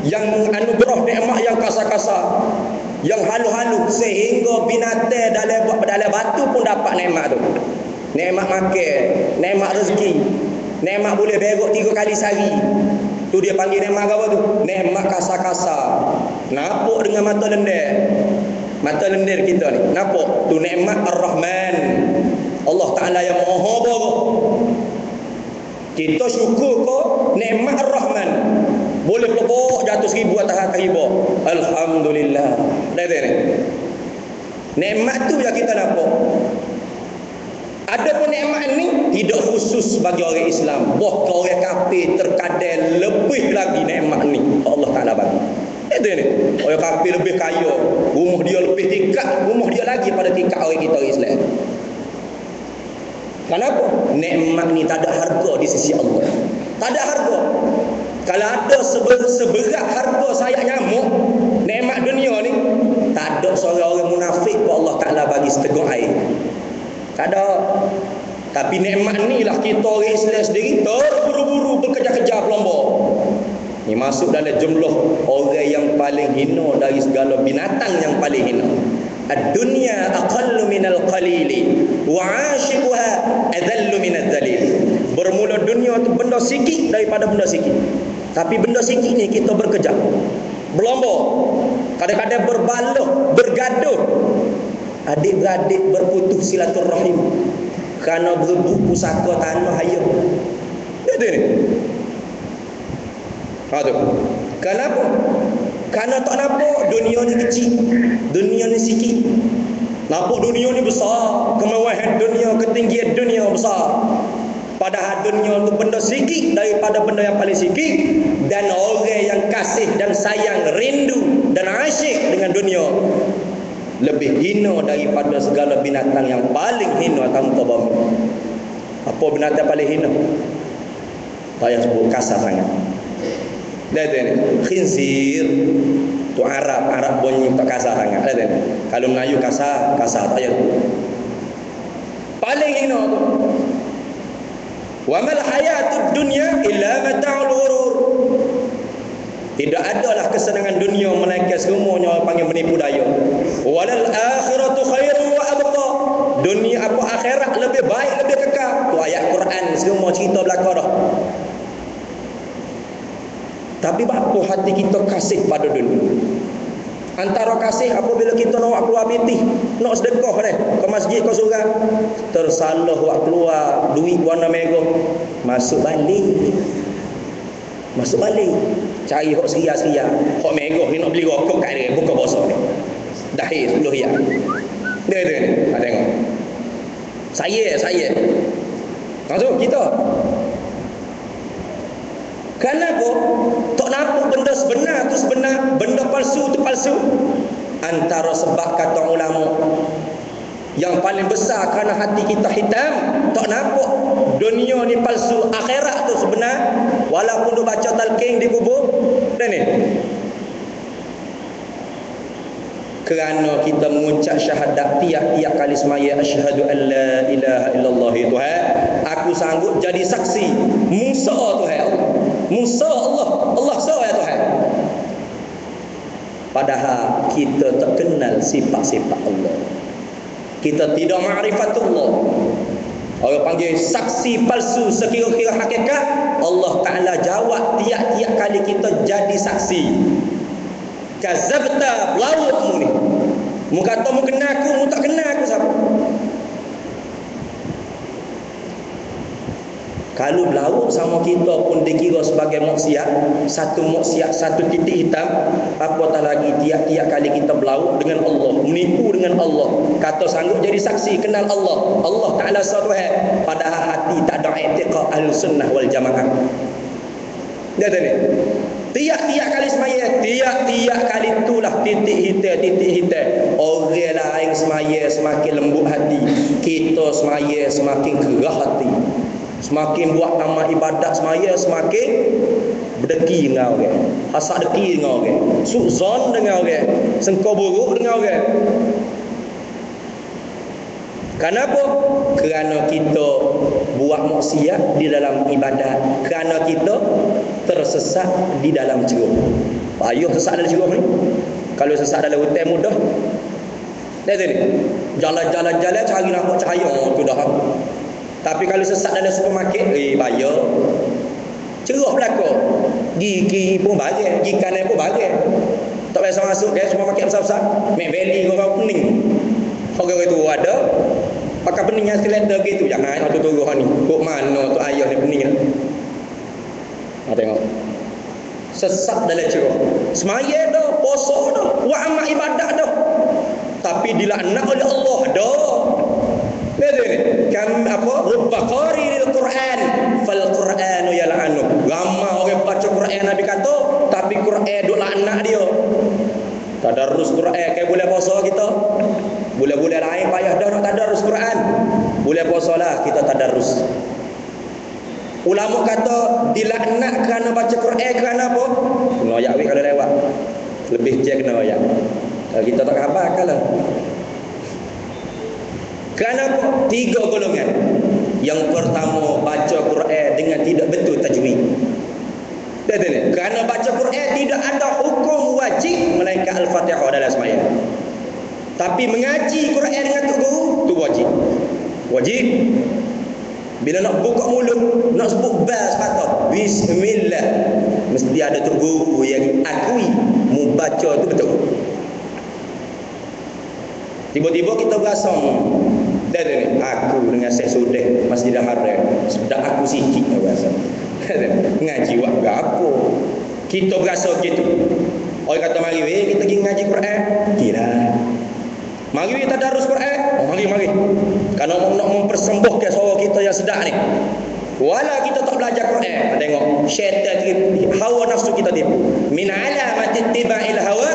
Yang anugerah nikmat yang kasar-kasar, yang halu-halu, sehingga binatang dalam batu pun dapat nikmat tu. Nikmat makan, nikmat rezeki, nikmat boleh berak 3 kali sehari. Tu dia panggil nikmat apa tu? Nikmat kasar-kasar. Nampak dengan mata lendir. Mata lendir kita ni. Nampak? Tu nikmat Ar-Rahman. Allah Ta'ala yang Maha Barak. Kita syukur ko nikmat Ar-Rahman. Boleh pelopok jatuh 1000 atas riba. Alhamdulillah. Dah ni. Nikmat tu yang kita nampak. Adapun nikmat ni tidak khusus bagi orang Islam. Bahkan orang kafir terkadang lebih lagi nikmat ni Allah Ta'ala bagi. Itu ni. Orang kafir lebih kaya, rumah dia lebih tingkat, rumah dia lagi pada tingkat orang kita orang Islam. Kenapa? Nikmat ni tak ada harga di sisi Allah. Tak ada harga. Kalau ada seberat harga sayap nyamuk, nikmat dunia ni, tak ada seorang orang munafik pun Allah Ta'ala bagi seteguk air. Tak ada. Tapi nikmat ni lah kita orang Islam sendiri terburu-buru bekerja-kerja pelombor. Ni masuk dalam jumlah orang yang paling hina dari segala binatang yang paling hina. Ad-dunya aqallu minal qalili wa 'ashiquha adallu minadh dhalil. Bermula dunia tu benda sikit daripada benda sikit. Tapi benda sikit ni kita bekerja, berlomba, kadang-kadang berbalah, bergaduh, adik-beradik berputus silaturahim kerana berebut pusaka tanah hayat. Itu ni. Tu. Kenapa? Karena tak nampak dunia ni kecil, dunia ni sikit. Nampak dunia ni besar, kemewahan dunia, ketinggian dunia besar. Padahal dunia tu benda sikit daripada benda yang paling sikit. Dan orang yang kasih dan sayang, rindu dan asyik dengan dunia lebih hina daripada segala binatang yang paling hina tanpa bumi. Apa binatang paling hina? Tak payah sebut, kasar sangat. Lihat ni, khinzir tu Arab bunyi tak kasar sangat. Lihat ni, kalau Melayu kasar tak payah. Paling hina tu. Wa mal hayatud dunya illa mata'ul ghurur. Tidak adalah kesenangan dunia melainkan semuanya orang panggil menipu daya. Walal akhiratu khairu wa abqa. Dunia apa akhirat lebih baik, lebih kekal. Tu ayat Quran semua cerita belaka dah. Tapi apa hati kita kasih pada dunia? Antara kasih apabila kita nak keluar pitih, nak sedekah ke masjid ke surau, tersalah buat keluar duit warna merah, masuk balik, cari hok seria-seria, hok merah ni nak beli rokok kat dia, buka puasa ni dahil 10 riyal. Dia ni, tengok saya tu kita. Kenapa? Tak nampak benda sebenar tu sebenar, benda palsu tu palsu. Antara sebab kata ulama yang paling besar kerana hati kita hitam, tak nampak dunia ni palsu, akhirat tu sebenar, walaupun dia baca talqin di kubur. Dan ni kerana kita mengucap syahadat tiap-tiap kali semaya, asyhadu an la ilaha illallah, Tuhan aku sanggup jadi saksi Musa Tuhan, Musa Allah ya Tuhan. Padahal kita tak kenal sifat-sifat Allah, kita tidak ma'rifatullah. Orang panggil saksi palsu sekira-kira hakikat. Allah Ta'ala jawab tiap-tiap kali kita jadi saksi. Kazabta pelawakmu ni. Mu kata mu kenal aku, mu tak kenal aku siapa. Kalau berlauk sama kita pun dikira sebagai maksiat, satu maksiat, satu titik hitam, apatah lagi tiap-tiap kali kita berlauk dengan Allah, menipu dengan Allah, kata sanggup jadi saksi kenal Allah, Allah Ta'ala Tuhan, padahal hati tak ada i'tiqad Ahlussunnah wal Jamaah. Dia tadi tiap-tiap kali semaya, tiap-tiap kali itulah titik hitam. Orang lain semaya semakin lembut hati, kita semaya semakin kerah hati. Semakin buat amal ibadat semaya, semakin berdeki dengan orang, hasad deki dengan orang, suzon dengan orang, sengkau buruk dengan orang. Kenapa? Kerana kita buat maksiat di dalam ibadat, kerana kita tersesat di dalam ceruk. Payuh sesat dalam ceruk ni. Kalau sesat dalam hutan mudah. Lihat ni, jalan-jalan cari nampak cahaya tu dah. Tapi kalau sesat dalam supermarket, bayar. Cerah belakang. Gigi pun bagai, gigi kanan pun bagai. Tak biasa masuk ke supermarket besar-besar. Mac Valley orang pening. Orang itu ada pakai pening yang selender gitu. Jangan tu turun ni. Kok mana tu ayah ni pening. Tengok. Sesat dalam cerah. Semaya dah, puasa dah, buat amal ibadat dah. Tapi dilaknat oleh Allah dah. Lihat ni, kan apa? Rubba qarinil Quran, fal Quranu yal'anu. Ramai orang baca Quran Nabi kata, tapi Quran duk laknat dia. Tadarrus Quran kayak bulan puasa kita. Bulan-bulan lain payah dah nak tadarrus Quran. Bulan puasa lah kita tadarrus. Ulama kata dilaknat kerana baca Quran kerana apa? Kena ayat kalau lewat. Lebih je kena ayat. Kalau kita tak hafal kalah. Kerana apa? 3 golongan. Yang pertama, baca Quran dengan tidak betul tajwid. Kerana baca Quran tidak ada hukum wajib melainkan Al-Fatihah dalam sembahyang. Tapi mengaji Quran dengan tok guru tu wajib. Wajib. Bila nak buka mulut, nak sebut sepatah bismillah, mesti ada tok guru yang akui membaca tu betul. Tiba-tiba kita berasa dan aku dengan Syekh Sudeh Masjidil Haram, sedap aku sikit aku rasa. Ngaji wak gapo? Kita berasa gitu. Orang kata mari kita pergi ngaji Quran. Kira. Mari kita tadarus Quran. Oh, mari. Kalau nak mempersembuhkan suara kita yang sedap ni. Wala kita tak belajar Quran. Tengok syaitan hawa nafsu kita tipu. Min alamati ittiba'il hawa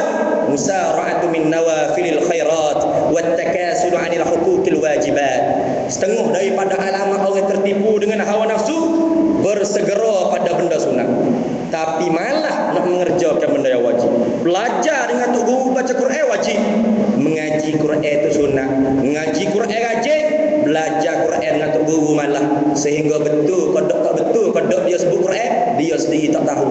musara'atu min nawafilil khairat wat takasulu 'anil huquqil wajibat. Setengah daripada alamat orang tertipu dengan hawa nafsu bersegera pada benda sunat. Tapi malah nak mengerjakan benda yang wajib. Belajar dengan tok guru baca Quran wajib. Mengaji Quran itu sunat. Mengaji Quran rajin, belajar Quran dengan tok guru malah sehingga betul kodok dia sebut Quran, dia sendiri tak tahu.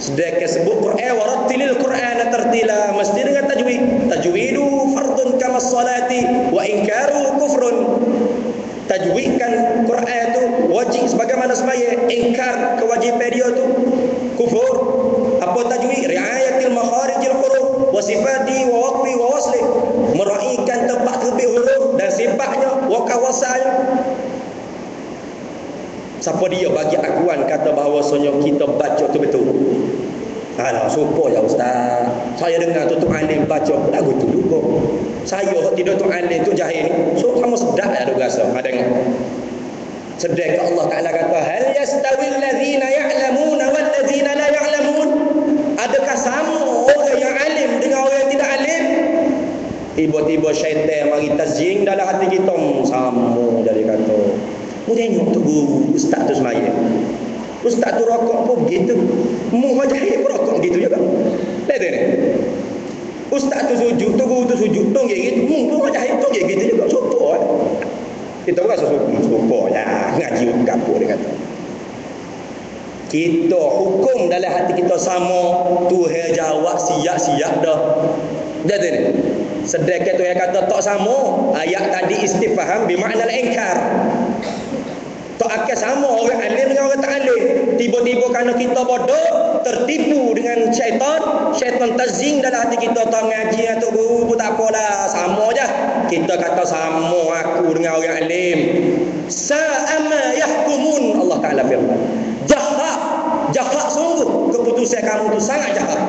Sedekah sebut Quran warattilil Quran tartila, mesti dengan tajwid. Tajwidu fardun kama salati wa inkaru kufrun. Tajwidkan Quran tu wajib sebagaimana sembahyang, ingkar kewajipan dia tu kufur. Apa tajwid? Riayatil makharijil huruf wa sifati wa waqfi wa wasli, meraihkan tempat terbit huruf dan sifatnya wa kawasannya. Siapa dia bagi akuan kata bahawasanya kita baca tu betul? Alah, supo ya ustaz. Saya dengar tu alim baca lagu tu juga. Saya tidak tu alim tu jahil ni. So kamu sedap ya tu rasa. Ha tengok. Sedekah Allah Taala kata hal yastawil ladzina ya'lamuna wal ladzina la ya'lamun. Adakah sama orang yang alim dengan orang yang tidak alim? Tiba-tiba syaitan mari tazying dalam hati kita, sama jadi kata. Mu tengok tu guru ustaz tu semaya. Ustaz tu rokok pun begitu. Mu jahil pun rokok begitu juga. Lihat ni. Ustaz tu sujud, tu guru tu sujud, tu gitu. Mu pun jahil tu gitu juga. Sopo. Kita rasa sopo ya, ngaji gapo dia kata. Kita hukum dalam hati kita sama, Tuhan jawab siap-siap dah. Lihat ni. Sedekah tu yang kata tak sama, ayat tadi istifham bermakna ingkar. Tak akan sama orang alim dengan orang tak alim. Tiba-tiba kerana kita bodoh, tertipu dengan syaitan tazing dalam hati kita, tak ngaji atau guru pun tak apalah, sama je. Kita kata sama aku dengan orang alim. Sa'ama yahkumun, Allah Ta'ala firman. Jahat sungguh keputusan kamu tu, sangat jahat.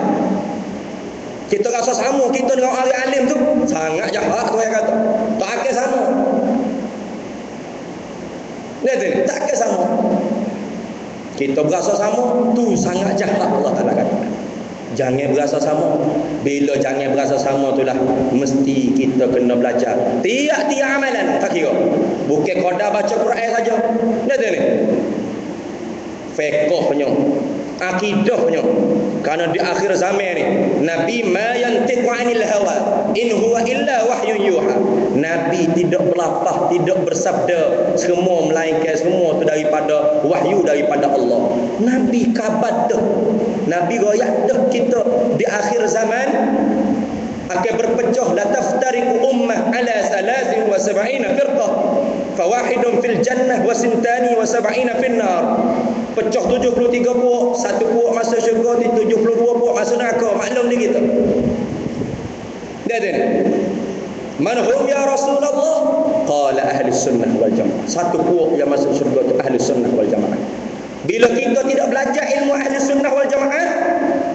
Kita rasa sama kita dengan orang alim tu, sangat jahat tu yang kata. Tak akan sama. Lihat, takkan sama. Kita berasa sama, tu sangat jahat Allah Ta'ala kata. Jangan berasa sama. Bila jangan berasa sama itulah mesti kita kena belajar. Tiap-tiap amalan tak kira. Bukan qadar baca Quran saja. Lihat ni. Fiqhnya, akidahnya. Karena di akhir zaman ni Nabi ma yantiqu 'anil hawa in huwa illa wahyun yuha. Nabi tidak berlapah, tidak bersabda semua melainkan semua itu daripada wahyu daripada Allah. Nabi kabar dah. Nabi royak dah kita di akhir zaman akan berpecah, la taftariqu ummah ala 73 firqah fawahidun fil jannah wa sintani wa 70 fin nar. Pecah 73 puak, satu puak masuk syurga, 72 puak masuk neraka. Maklum dia kita. Lihat ni. Man hum ya Rasulullah? Qala ahli sunnah wal jamaah. Satu puak yang masuk syurga itu ahli sunnah wal jamaah. Bila kita tidak belajar ilmu ahli sunnah wal jamaah,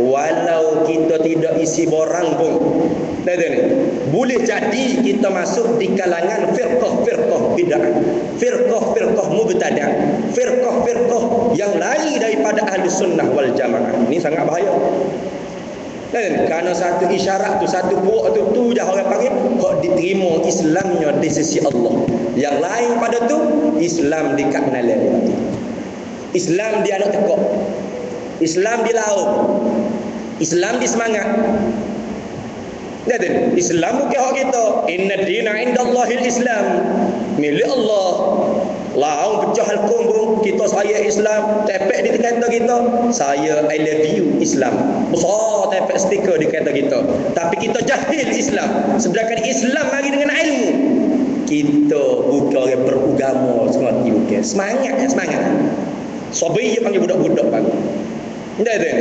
walau kita tidak isi borang pun, lihat ni, boleh jadi kita masuk di kalangan firqah bid'ah, firqah mubtadi', firqah yang lari daripada ahli sunnah wal jamaah. Ini sangat bahaya. Dan kerana satu isyarat tu, satu puak tu dah orang panggil hak diterima Islamnya di sisi Allah. Yang lain pada tu Islam dikaknalan. Islam di anak tekok, Islam di laut, Islam di semangat. Lihat, Islam bukan hak kita. Inna dina indallahil Islam, milik Allah. Laung pecah al-kumbung, kita saya Islam, tepek di kereta kita, saya I love you Islam. Besar tepek stiker di kereta kita. Tapi kita jahil Islam. Sedangkan Islam lagi dengan ilmu. Kita bukan orang beragama seperti bukan. Semangat. Sabi dia panggil budak-budak bang. Tidak ada.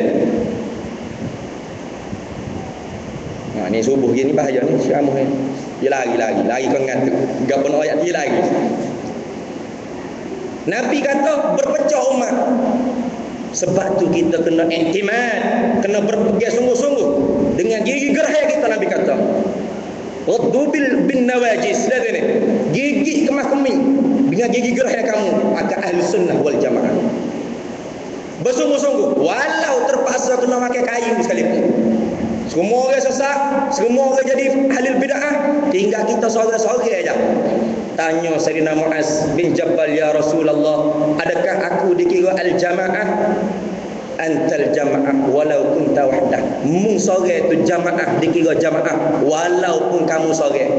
Nah, ni subuh gini bahaya ni. Siamu ni. Dia lari kau ngantuk. Gapo nak ayat dia lagi. Nabi kata berpecah umat. Sebab tu kita kena iktimad, kena berpegang sungguh-sungguh dengan gigi gerah kita. Nabi kata waddu bin nawajis, lihat ni, gigi kemah keming dengan gigi gerah kamu akan ahli sunnah wal jamaah. Bersungguh-sungguh walau terpaksa kena pakai kayu sekalipun. Semua orang sesat, semua orang jadi ahli bid'ah, tinggal kita seorang-seorang aja. Tanya Sayyidina Muaz bin Jabal, ya Rasulullah, adakah aku dikira al-jamaah? Antal jamaah walau kunta wahdah. Mung seorang tu jamaah, dikira jamaah walaupun kamu seorang.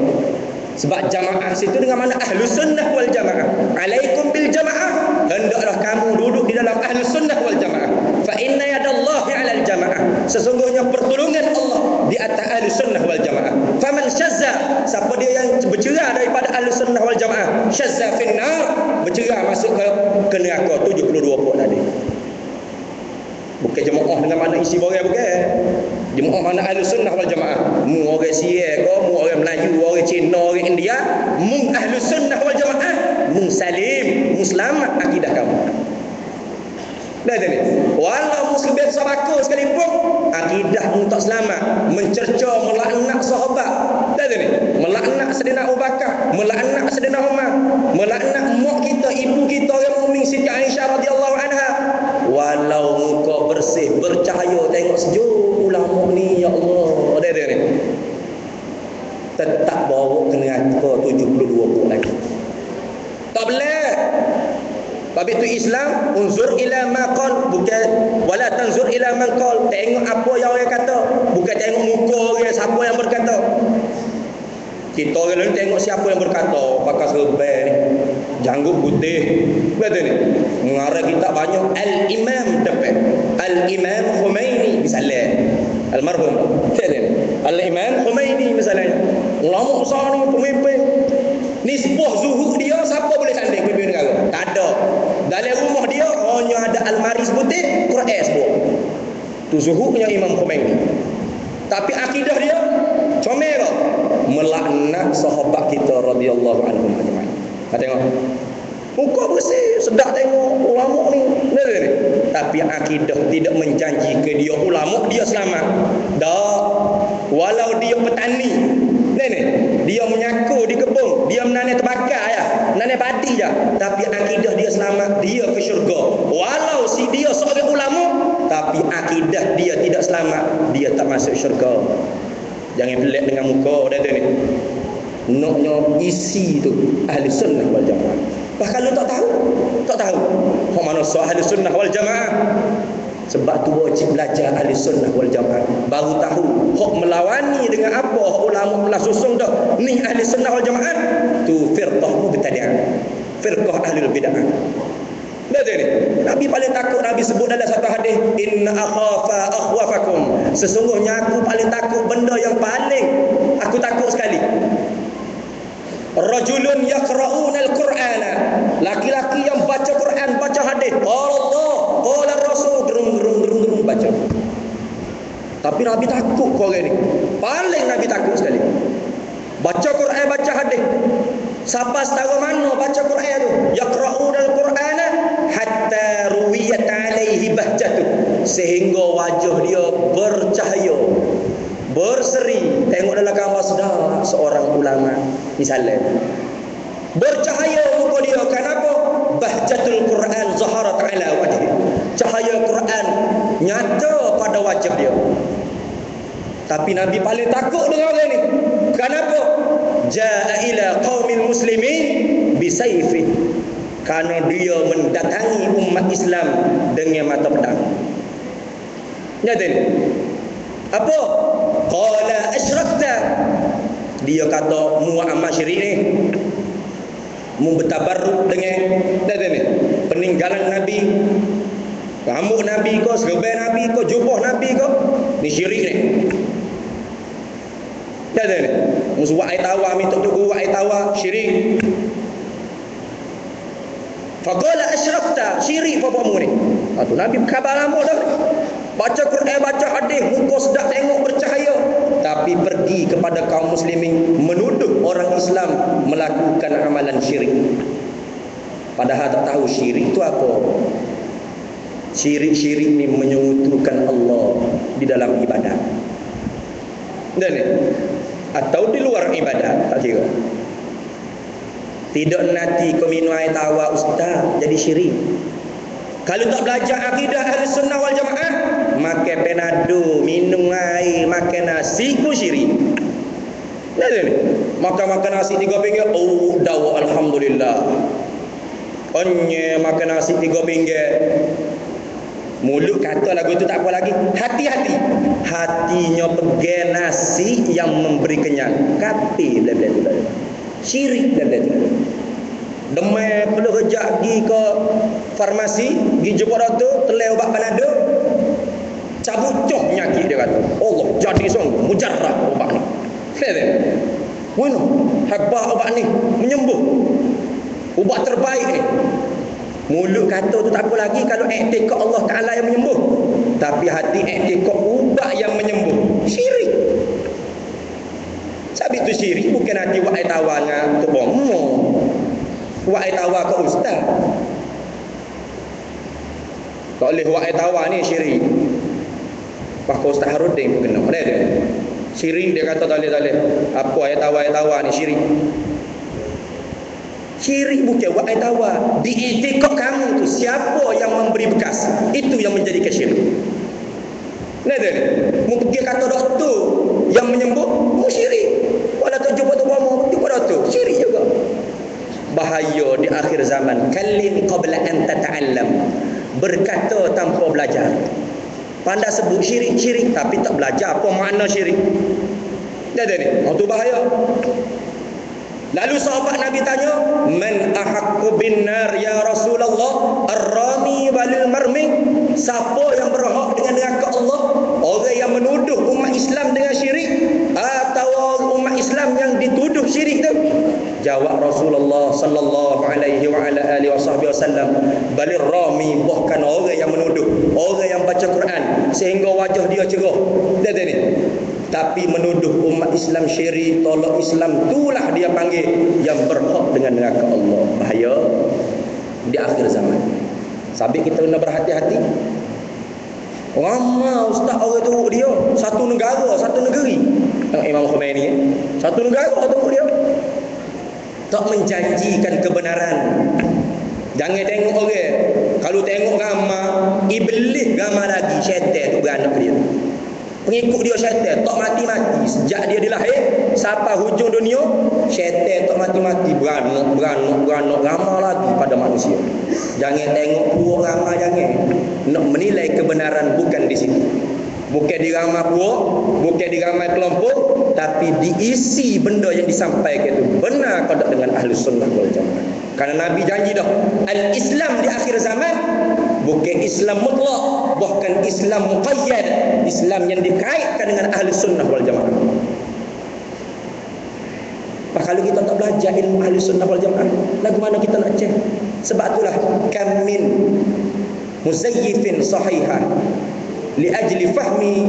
Sebab jamaah situ dengan mana ahlus sunnah wal jamaah. Alaikum bil jamaah, hendaklah kamu duduk di dalam ahlus sunnah wal jamaah. Fa inna yadallahi 'alal jamaah, sesungguhnya pertolongan Allah di atas ahlus sunnah wal jamaah. Faman syazza, siapa dia yang bercerai daripada ahlus sunnah wal jamaah, syazza finnar, bercerai masuk ke neraka 72 pokok tadi. Bukan jemaah dengan mana isi borang, bukan. Jemaah mana ahlus sunnah wal jamaah. Mu orang Siam ke, mu orang Melayu, orang Cina, orang India, mu ahlus sunnah wal jamaah, mu salim, mu selamat akidah kamu. Dah ni. Walau muslim biasa bakul sekalipun, akidah mu tak selamat, mencerca, melaknat sahabat. Dah ni. Melaknat Sayyidina Abu Bakar, melaknat Sayyidina Umar, melaknat mak kita, ibu kita yang mukmin Siti Aisyah radhiyallahu anha. Walau muka bersih, bercahaya, tengok sejuk ulama ni, ya Allah. Ada ni. Tetap bawa ke neraka 72 pun lagi. Tak boleh. Sebab itu Islam, unzur ila ma qal, bukan wala tanzur ila man qal. Tengok apa yang orang kata, bukan tengok muka orang siapa yang berkata. Kita orang lain tengok siapa yang berkata, pakai serban ni, janggut putih. Betul ni. Mengarah kita banyak al-imam depan. Al-imam Khomeini misalnya. Almarhum. Betul ni. Al-imam Khomeini misalnya. Ulama besar ni, pemimpin. Nisbah zuhud dia siapa boleh tanding pemimpin negara? Tak ada. Dalam rumah dia hanya ada almari seputih, Quran sebuah. Tu zuhudnya Imam Khomeini. Tapi akidah dia comel ke? Melaknat sahabat kita radhiyallahu anhum ajma'in. Tengok. Muka bersih, sedap tengok ulama ni. Ni. Tapi akidah tidak menjanji ke dia ulama dia selamat. Dak. Walau dia petani. Ni. Dia menyaku di kebun, dia menanam tembakau ya, menanam padi je. Tapi akidah dia selamat, dia ke syurga. Walau si dia seorang ulama, tapi akidah dia tidak selamat, dia tak masuk syurga. Jangan pelik dengan muka dah tu ni. Naknya isi tu ahli sunnah wal jamaah. Bahkan lu tak tahu. Hak mana ahli sunnah wal jamaah? Sebab tu wajib belajar ahli sunnah wal jamaah. Baru tahu hak melawani dengan apa hak ulama telah susung dah. Ni ahli sunnah wal jamaah tu firqah mubtadi'ah. Firqah ahli bid'ah. Betul ni. Nabi paling takut, Nabi sebut dalam satu hadis, inna akhafa akhwafakum. Sesungguhnya aku paling takut benda yang paling aku takut sekali. Rajulun yaqra'una al-Qur'ana. Laki-laki yang baca Quran, baca hadis. Qala Allah, qala Rasul, gerung baca. Tapi Nabi takut kau orang ni. Paling Nabi takut sekali. Baca Quran, baca hadis. Siapa setara mana baca Quran tu? Yaqra'una al-Qur'ana hatta ruwiyat alaihi bahjatu, sehingga wajah dia bercahaya, berseri. Tengok dalam gambar sedap seorang ulama misalnya. Bercahaya muka dia. Kenapa? Bahjatul Quran zaharat ala wajhi. Cahaya Quran nyata pada wajah dia. Tapi Nabi paling takut dengan orang ni. Kenapa? Jaa ila qaumil muslimin bisayfi. Karena dia mendatangi umat Islam dengan mata pedang. Nyata ni. Apa? Qala asyrakta. Dia kata mu amal syirik ni. Mu bertabarruk dengan ni, peninggalan Nabi. Rambut Nabi ko, serban Nabi ko, jubah Nabi ko. Ni syirik ni. Nyata ni. Mu buat air tawar, minta tunggu air tawar, syirik. Faqala asyrakta, syirik apa-apa ni. Tu Nabi khabar lama dah. Baca Quran, baca hadis, muka sedap tengok bercahaya. Tapi pergi kepada kaum muslimin menuduh orang Islam melakukan amalan syirik. Padahal tak tahu syirik itu apa. Syirik-syirik ni menyekutukan Allah di dalam ibadat. Dan atau di luar ibadat, tak kira. Tidak nanti kau minum air tawar ustaz jadi syirik. Kalau tak belajar akidah ahli sunnah wal jamaah, makan penado, minum air, makan nasi pun syirik. Makan nasi 3 pinggir, oh dawa alhamdulillah. Onye makan nasi 3 pinggir. Mulut kata lagu itu tak apa lagi. Hati-hati. Hatinya pegang nasi yang memberi kenyang. Kapi bla-bla. Syirik bla-bla. Demai perlu kejap pergi ke farmasi, pergi jumpa doktor, telai ubat panado, cabut cok penyakit dia kata. Allah jadi sungguh mujarrah ubat ni. Lihat. Mana? Hebat ubat ni, menyembuh. Ubat terbaik ni. Mulut kata tu tak apa lagi kalau iktikad Allah Ta'ala yang menyembuh. Tapi hati iktikad ubat yang menyembuh. Syirik. Sebab itu syirik bukan hati wa'ai tawar dengan tu bomo. Wa'ai tawar ke ustaz. Tak boleh wa'ai tawar ni syirik. Bahkan Ustaz Harudin pun kena. Mana dia? Syirik dia kata tak boleh. Apa ayat tawar ni syirik. Syirik bukan wa'ai tawar. Di i'tikad kamu tu siapa yang memberi bekas, itu yang menjadikan syirik. Nah dia mungkin dia kata doktor yang menyembuh syirik. Walau tak jumpa tu bomo jumpa doktor syirik juga. Bahaya di akhir zaman. Kallim qabla an tata'allam. Berkata tanpa belajar. Pandai sebut syirik tapi tak belajar apa makna syirik. Dia ni, itu bahaya. Lalu sahabat Nabi tanya, "Man ahaqqu bin nar ya Rasulullah? Ar-rami walil marmi?" Siapa yang berhak dengan neraka Allah? Orang yang menuduh umat Islam dengan syirik atau umat Islam yang dituduh syirik tu? Jawab Rasulullah sallallahu alaihi wa ala alihi wasallam, "Balir rami," bahkan orang yang menuduh, orang yang baca Quran sehingga wajah dia cerah. Lihat ni. Tapi menuduh umat Islam syirik, tolak Islam, itulah dia panggil yang berhak dengan neraka Allah. Bahaya di akhir zaman. Sabit kita kena berhati-hati. Ramai ustaz orang tu dia satu negara, satu negeri. Imam Khomeini satu negara tu dia tak menjanjikan kebenaran. Jangan tengok orang. Kalau tengok ramai, iblis ramai lagi, syaitan tu beranak dia. Pengikut dia syaitan tak mati-mati. Sejak dia dilahir sampai hujung dunia, syaitan tak mati-mati, beranak ramai lagi pada manusia. Jangan tengok puak ramai, jangan. Nak menilai kebenaran bukan di situ. Bukan di ramai puak, bukan di ramai kelompok, tapi diisi benda yang disampaikan itu benar kau dengan ahli sunnah wal jamaah. Karena Nabi janji dah, al-Islam di akhir zaman bukan Islam mutlak, bahkan Islam muqayyad, Islam yang dikaitkan dengan ahli sunnah wal jamaah. Kalau kita tak belajar ilmu ahli sunnah wal jamaah, lagu mana kita nak cek? Sebab itulah kam min muzayyifin sahihah li ajli fahmi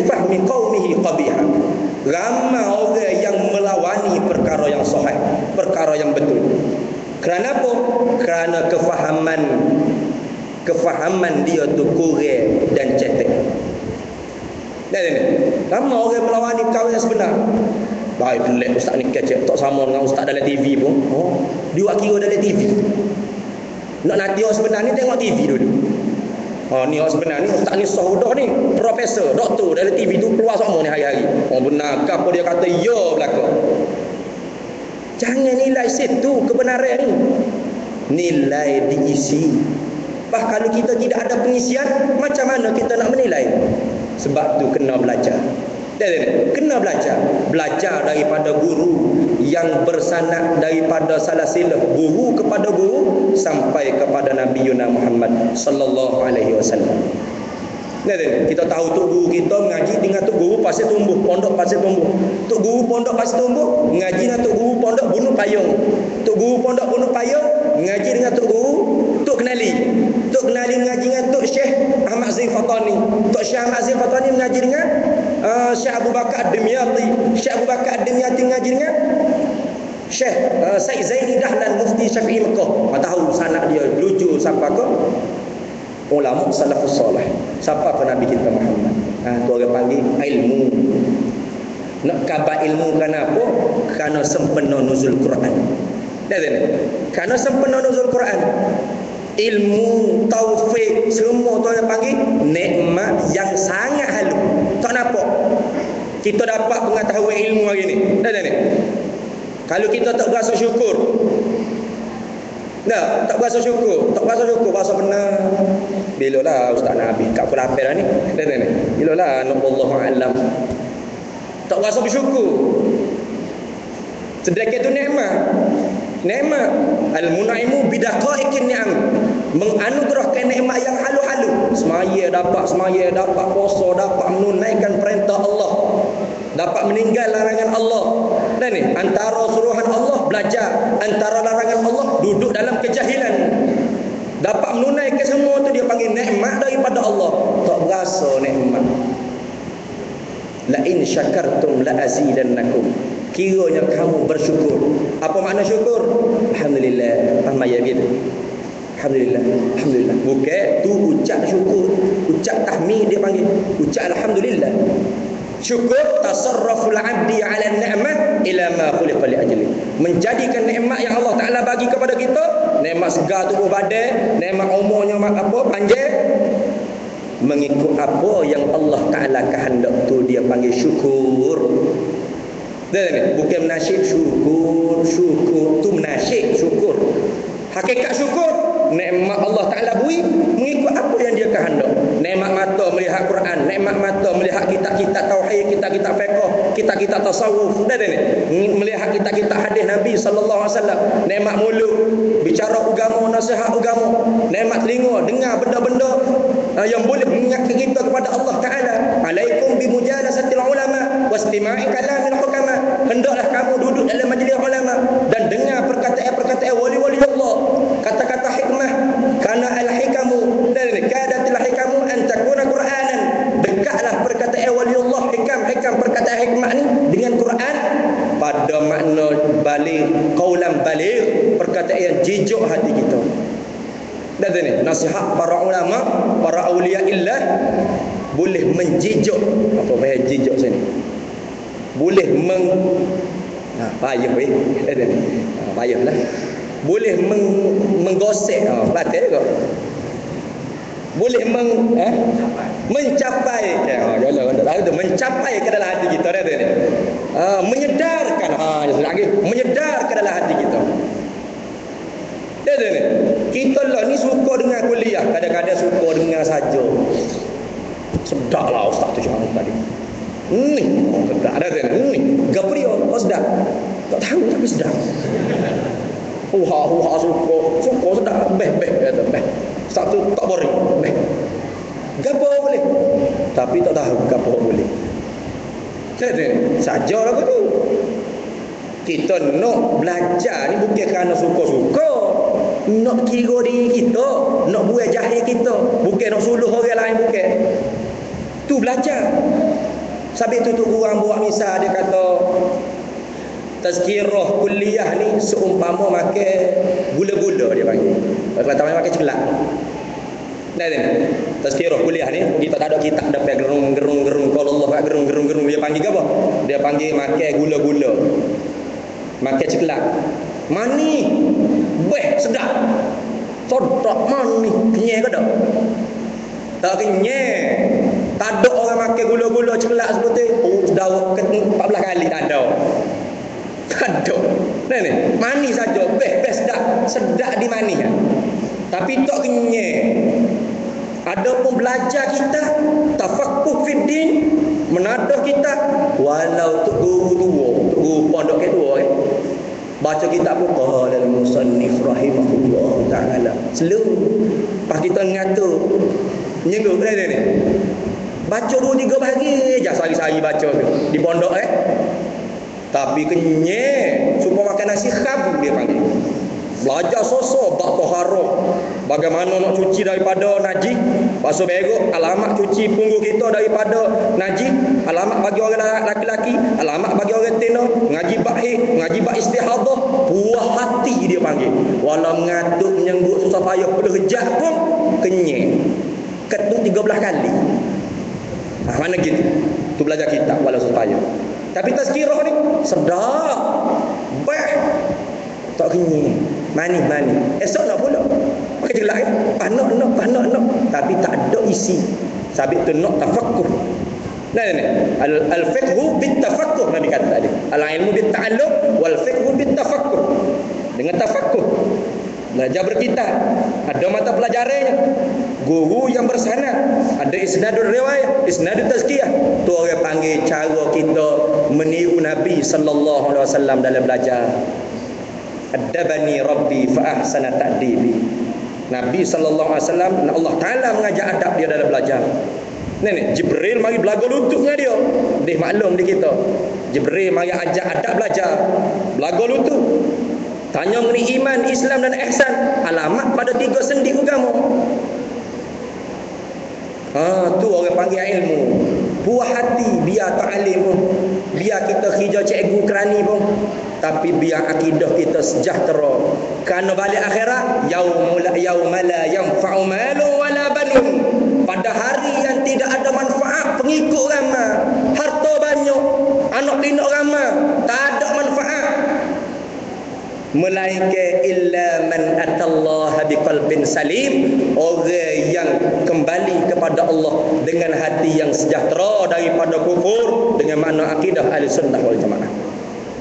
fahmi qaumihi qabihah. Ramai orang yang melawani perkara yang sahih, perkara yang betul. Kerana apa? Kerana kefahaman dia tu kurang dan cetek. Dan ramai orang melawani perkara yang sebenar. Baik pelik ustaz ni kecek, tak sama dengan ustaz dalam TV pun. Dia buat kira dalam TV. Nak nanti orang sebenar ni tengok TV dulu. Ni orang sebenar ni ustaz ni sahudah ni, profesor, doktor dalam TV tu keluar semua ni hari-hari. Benar ke apa dia kata? Ya belaka. Jangan nilai situ kebenaran ni. Nilai diisi. Kalau kita tidak ada pengisian, macam mana kita nak menilai? Sebab tu kena belajar. Kena belajar daripada guru yang bersanad daripada salasilah guru kepada guru sampai kepada Nabi Yuna Muhammad sallallahu alaihi wasallam. Kita tahu tok guru kita mengaji dengan tok guru pasti tumbuh, pondok pasti tumbuh. Tok guru pondok pasti tumbuh, mengaji dengan tok guru pondok bunuh payung. Tok guru pondok bunuh payung, mengaji dengan tok guru tok kenali. Tok kenali mengaji dengan tok Syekh Ahmad Zain Fatani. Tok Syekh Ahmad Zain Fatani mengaji dengan Syekh Abu Bakar Ad-Dimyati. Syekh Abu Bakar Ad-Dimyati mengaji dengan Syekh Said Zaini Dahlan Mufti Syafi'i Mekah. Tahu sanak dia lucu siapa ke? Ulama salafus salih. Siapa ke Nabi kita Muhammad? Tu orang panggil ilmu. Nak khabar ilmu kenapa? Kerana sempena nuzul Quran. Dah ni. Kerana sempena nuzul Quran. Ilmu, taufik, semua tu orang panggil nikmat yang sangat halu. Tak nampak. Kita dapat pengetahuan ilmu hari ni. Dah ni. Kalau kita tak berasa syukur. Tak berasa syukur. Tak berasa syukur, berasa benar. Bilalah Ustaz Nabi kat pelapel ni. Dah ni. Bilalah wallahu alam. Tak berasa bersyukur. Sedekah tu nikmat. Nikmat al-munaimu bidaqaiqin ni'am, menganugerahkan nikmat yang halu-halu. Semaya dapat puasa, dapat menunaikan perintah Allah, dapat meninggal larangan Allah. Dan ni antara suruhan Allah belajar, antara larangan Allah duduk dalam kejahilan. Dapat menunaikan semua tu dia panggil nikmat daripada Allah. Tak berasa nikmat. La in syakartum la azidannakum. Kiranya kamu bersyukur. Apa makna syukur? Alhamdulillah. Faham ya gitu. Alhamdulillah. Alhamdulillah. Bukan tu ucap syukur, ucap tahmid dia panggil. Ucap alhamdulillah. Syukur tasarruful 'abdi 'ala an-ni'mah ila ma khuliqa li ajli. Menjadikan nikmat yang Allah Taala bagi kepada kita, nikmat segar tubuh badan, nikmat umurnya panjang, mengikut apa yang Allah Taala kehendak tu dia panggil syukur. Bukan menasyid syukur tu menasyid syukur. Hakikat syukur nikmat Allah Taala beri mengikut apa yang dia kehendak. Nikmat mata melihat Quran, nikmat mata melihat kitab-kitab tauhid, kitab-kitab fiqh, kitab-kitab tasawuf. Melihat kitab-kitab hadis Nabi sallallahu alaihi wasallam. Nikmat mulut bicara agama, nasihat agama. Nikmat telinga dengar benda-benda yang boleh mengingatkan kita kepada Allah Taala. Alaikum bimujalasatil ulama wastima'i kalamil hukama. Hendaklah kamu duduk dalam majlis ulama dan dengar perkataan-perkataan wali-wali Allah, kata-kata hikmah. Karena al-hikamu dan kadatil hikamu an takuna Qur'anan. Dekatlah perkataan wali Allah, hikam perkataan hikmah ni dengan Quran pada makna baligh, qaulan baligh, perkataan yang jijik hati kita. Dan ni nasihat para ulama, para aulia illah boleh menjijik. Apa bahasa jijik sini? Boleh payah payahlah. Boleh menggosek, batal ke? Boleh mencapai. Mencapai ke dalam hati kita dah ni. Menyedarkan menyedar ke dalam hati kita. Ni. Kita lah ni suka dengan kuliah, kadang-kadang suka dengar saja. Sedaplah ustaz tu cakap tadi. Sedap dah ni. Gapo dia? Sedap. Tak tahu tapi sedap. Suka sedap. Beh kata beh. Ustaz tu tak boring. Beh. Gapo boleh? Tapi tak tahu gapo boleh. Jadi sajalah tu. Kita nak belajar ni bukan kerana suka-suka. Nak kira diri kita, nak buat jahil kita, bukan nak suluh orang lain, bukan. Tu belajar. Sabit tu orang buat misal dia kata tazkirah kuliah ni seumpama makan gula-gula dia panggil. Kalau makan celak. Tazkirah kuliah ni kita tak ada kitab dapat gerung-gerung kalau Allah pak gerung-gerung dia panggil apa? Dia panggil makan gula-gula. Makan celak. Mani. Beh sedap. Sedap mani. Kenyai ke tak? Tak kenyai. Tak ada orang makan gula-gula celak seperti dah 14 kali tak ada. Tak ada. Ni mani saja. Beh sedap. Sedap di mani kan. Tapi tak kenyai. Adapun belajar kita tafaqquh fid din, menadah kita walau tu guru pondok ke tua baca kitab pun qala al-musannif rahimahullah taala selalu pas kita ngata nyengguh ni baca 2-3 bahagi je sehari-hari baca tu di pondok tapi kenyai supaya makan nasi khab dia panggil Belajar sosok bab taharah, bagaimana nak cuci daripada najis, basuh berok, alamat cuci punggung kita daripada najis, alamat bagi orang laki-laki, alamat bagi orang tina, ngaji bab haid, ngaji bab istihadah, buah hati dia panggil. Walau mengatuk menyengguk susah payah pelejak pun kenyang. Ketuk 13 kali. Mana gitu? Tu belajar kitab walau susah payah. Tapi tazkirah ni sedap. Tak kenyang. Manis. Esok nak pula. Pakai jelak ya. Panak. Tapi tak ada isi. Sabit tu nak tafakkur. Ni. Al-fiqhu bit-tafakkur Nabi kata tadi. Al-ilmu bit-ta'allum wal-fiqhu bit-tafakkur. Dengan tafakkur. Belajar berkitab. Ada mata pelajarannya. Guru yang bersanad. Ada isnadul riwayah, isnadul tazkiyah. Tu orang panggil cara kita meniru Nabi sallallahu alaihi wasallam dalam belajar. Adabani Rabbi fa ahsana ta'dibi. Nabi sallallahu alaihi wasallam, Allah Taala mengajar adab dia dalam belajar. Ni Jibril mari belaga lutut dengan dia. Dia maklum di kita. Jibril mari ajak adab belajar. Belaga lutut. Tanya mengenai iman, Islam dan ihsan. Alamat pada 3 sendi agama. Tu orang panggil ilmu. Buah hati, biar ta'alim pun, biar kita kerja cikgu kerani pun, tapi biar akidah kita sejahtera. Kerana balik akhirat, yauma la yanfa'u malun wala banun. Pada hari yang tidak ada manfaat, pengikut ramai, harta banyak, anak pinak ramai, tak ada manfaat. Melainkan illa man atallaha biqalbin salim, orang yang kembali kepada Allah dengan hati yang sejahtera daripada kufur, dengan makna akidah Ahlussunnah wal Jamaah.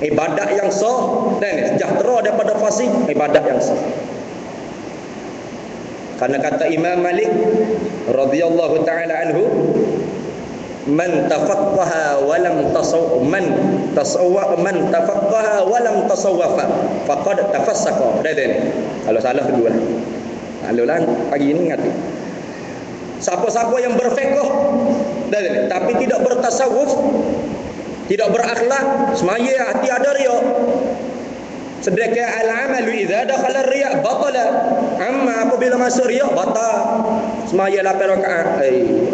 Ibadat yang sah dan sejahtera daripada fasik, ibadat yang sah. Karena kata Imam Malik radhiyallahu taala anhu, man tafaqqaha wa lam tafaqqaha wa lam tasawwafa faqad tafassaqa. Kalau salah kedua. Alulan pagi ini ingat. Siapa-siapa yang berfiqh tapi tidak bertasawuf, tidak berakhlak, semaya hati ada riya. Sedangkan al-amalu idza dakhala ar-riya batala. Amma apabila masuk riya batal. Semaya 8 rakaat.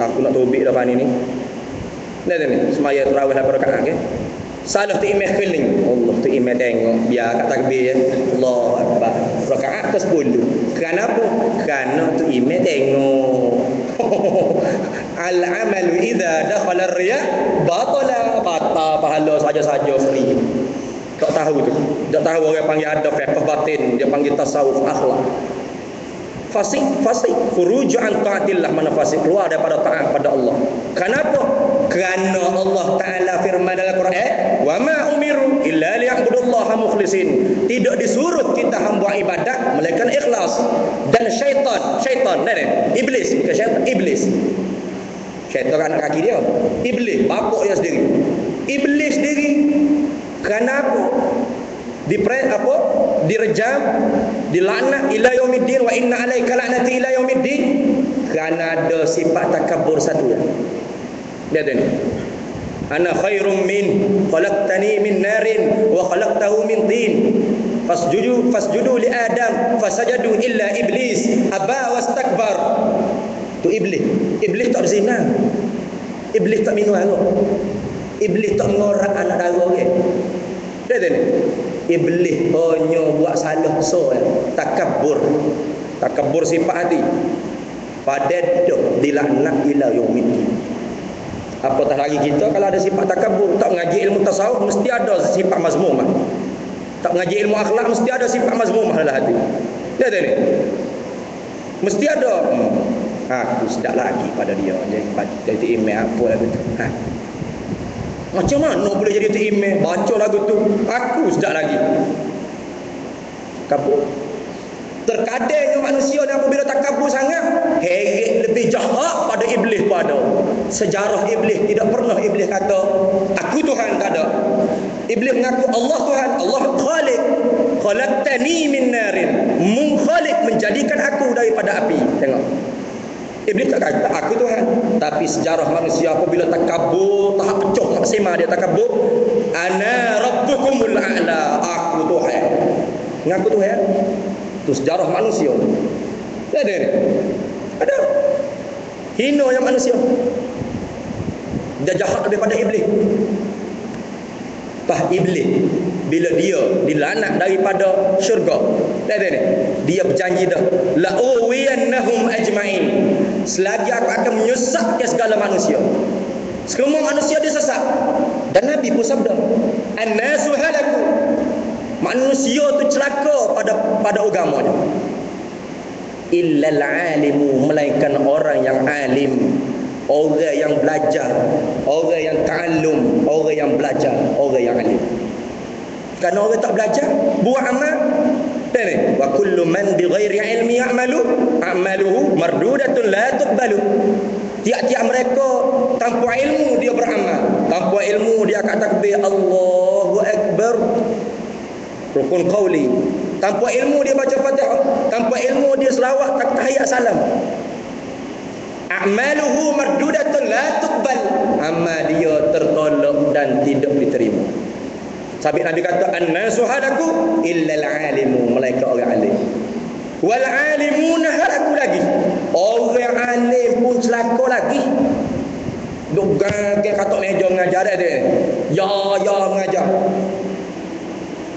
Aku nak tubik depan ini. Ni semaya tarawih 8 rakaat ke. Salah tu imam keliling. Allah tu imam tengok biar kat takbir ya. Allahu akbar. Rakaat ke-10. Kenapa? Kerana tu imam tengok. Al-amalu idza dakhala ar-riya batala. Batal pahala saja-saja free. Tak tahu tu. Tak tahu orang panggil ada fiqh batin, dia panggil tasawuf akhlak. Fasik khuruj an taatillah, mana fasik keluar daripada taat pada Allah. Kenapa? Kerana Allah Taala firman dalam Quran, wa ma umiru illa liya'budullaha mukhlishin. Tidak disuruh kita hamba ibadat melainkan ikhlas. Dan syaitan iblis, bukan syaitan, iblis. Syaitan anak kaki dia. Iblis bapak dia sendiri. Iblis sendiri. Kenapa? Direjam, dilaknat ila yaumiddin, wa inna alaika la'nati ila yaumiddin. Kerana ada sifat takabur satu. Dia ni. Ana khairum min khalaqtani min narin wa khalaqtahu min tin. Fasjudu li Adam fasajadu illa iblis aba wastakbar. Tu iblis. Iblis tak berzina. Iblis tak minum arak. Iblis tak mengorak anak dara orang. Dia ni. Iblis hanya buat salah besar. Takabur sifat hati. Pada dah dilaknat ila yaumiddin. Apatah lagi kita kalau ada sifat takabur, tak mengaji ilmu tasawuf mesti ada sifat mazmumah. Tak mengaji ilmu akhlak mesti ada sifat mazmumah dalam hati. Dia ni. Mesti ada. Aku sedap lagi pada dia jadi imam apa lagu tu. Macam mana boleh jadi imam baca lagu tu? Aku sedap lagi. Kabur. Terkadang manusia ni apabila takabur sangat, heret lebih jahat pada iblis pada. Sejarah iblis tidak pernah iblis kata aku Tuhan, tak ada. Iblis mengaku Allah Tuhan, Allah Khaliq. Khalaqtani min narin. Khaliq menjadikan aku daripada api. Tengok. Iblis tak kata aku Tuhan. Tapi sejarah manusia apabila takabur, tahap pecah maksimal dia takabur, ana rabbukumul a'la, aku Tuhan. Mengaku Tuhan. Itu sejarah manusia. Ada ni. Ada. Hina yang manusia. Dia jahat daripada iblis. Iblis bila dia dilaknat daripada syurga, ada ni, dia berjanji dah, la uwiyannahum ajmain, selagi aku akan menyesatkan segala manusia. Semua manusia disesat. Dan Nabi pun sabda, an-nasu halaku, manusia tu celaka pada agamanya, illal alimu, melainkan orang yang alim, orang yang belajar, orang yang ta'allum, orang yang belajar, orang yang alim. Kerana orang tak belajar, buat amal, dan wa kullu man bighairi ilmi ya'malu a'maluhu mardudatun la tuqbalu. Tiap-tiap mereka tanpa ilmu dia beramal, tanpa ilmu dia akan takbir Allahu akbar, rukun qauli. Tanpa ilmu dia baca Fatihah, tanpa ilmu dia selawat tahiyat salam. A'maluhu mardudatun la tuqbal, amal dia tertolak dan tidak diterima. Sabit Nabi kata, an-nasu halaku illal alimu, malaikat orang alim. Wal alimuna halaku lagi, orang alim pun celaka lagi. Duk gagal katok meja mengajar dia. Ya mengajar.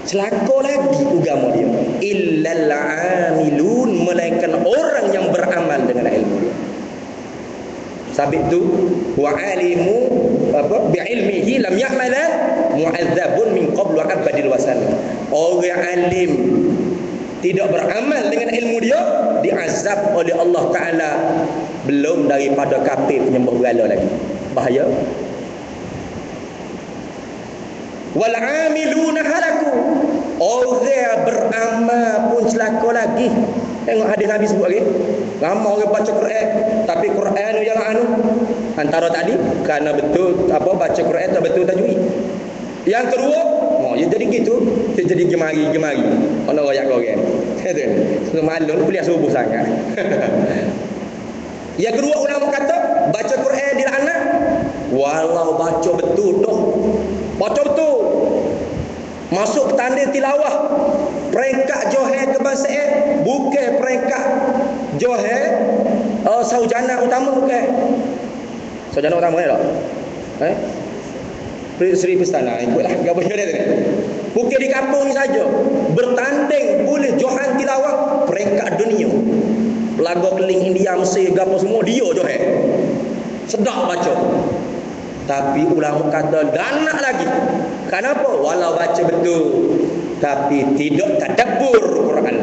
Celaka lagi agama dia. Illal amilun, melainkan orang yang beramal dengan ilmu dia. Sabit tu wa alimu bi ilmihi lam ya'malan mu'adzabun min qablu abadil wasal. Orang alim tidak beramal dengan ilmu dia, diazab oleh Allah Ta'ala belum daripada kafir penyembah berhala lagi. Bahaya. Wal amiluna halaku, orang beramal pun celaka lagi. Tengok hadis Nabi sebut lagi, ramai orang baca Quran tapi Quran yang antara tadi kerana betul baca Quran tak betul tajwid. Yang kedua, dia jadi gitu, dia jadi gemari orang royak orang. Itu maklum kuliah subuh sangat. Yang kedua, ulama kata baca Quran dilaknat walau baca betul dah. Baca betul. Masuk tanda tilawah, peringkat Johor kebangsaan, bukan peringkat Johor sarjana utama, bukan. Sarjana utama ni tak? Sri Pestana ikutlah apa dia tadi. Bukan di kampung ni saja. Bertanding boleh Johan tilawah peringkat dunia. Lagu keling India, Mesir, gapo semua dia Johor. Sedap baca. Tapi ulama kata ganak lagi. Kenapa? Walau baca betul tapi tidak tadabbur Quran.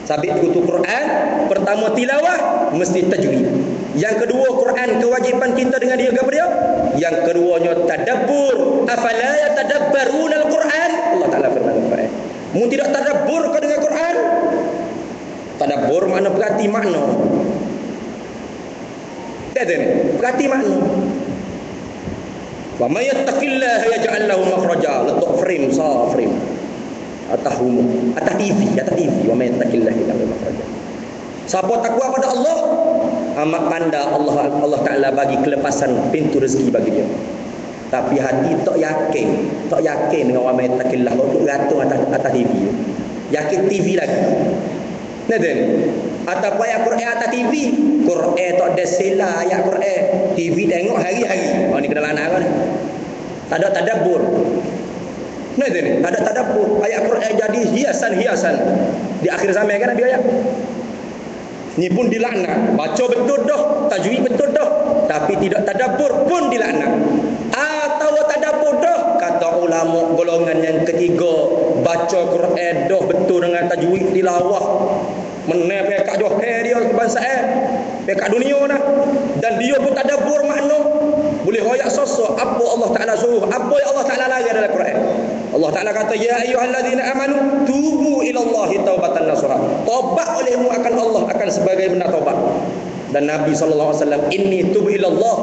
Sabit kutu Quran, pertama tilawah mesti tajwid. Yang kedua, Quran kewajiban kita dengan dia apa dia? Yang keduanya tadabbur. Afala yatadabbaruna al-Quran? Allah Taala firman Al-Quran. Mun tidak tadabbur ke dengan Quran? Tadabbur makna perhati makna. Ada ni, perhati makna. Wa may yattaqillaha yaj'al lahu makhraja. Letak frame, frame. Atas TV. Wa may yattaqillaha yaj'al lahu makhraja. Siapa takwa pada Allah, amat pandai Allah Taala bagi kelepasan pintu rezeki bagi dia. Tapi hati tak yakin dengan wa may yattaqillaha, untuk gantung atas TV. Yakin TV lagi. Naden. Ataupun ayat Quran atas TV, Quran tak ada sela ayat Quran, TV tengok hari-hari. Ni kena lana kan. Tak ada tadabbur. Naden, tak ada tadabbur. Ayat Quran jadi hiasan-hiasan. Di akhir zaman kan Nabi ayat. Ni pun dilaknat. Baca betul dah, tajwid betul dah, tapi tidak tadabbur pun dilaknat. Atau tadabbur dah, kata ulama golongan yang ketiga, baca Quran dah betul dengan tajwid tilawah, menang pekat Johor dia kebangsaan, pekat dunia dah, dan dia pun tadabbur makna, boleh royak sosok apa Allah Taala suruh, apa yang Allah Taala larang dalam Quran. Allah Taala kata, ya ayyuhallazina amanu tubu ilallahi taubatan nasuha. Taubat olehmu akan Allah akan sebagai benar taubat. Dan Nabi SAW, inni tubu ilallah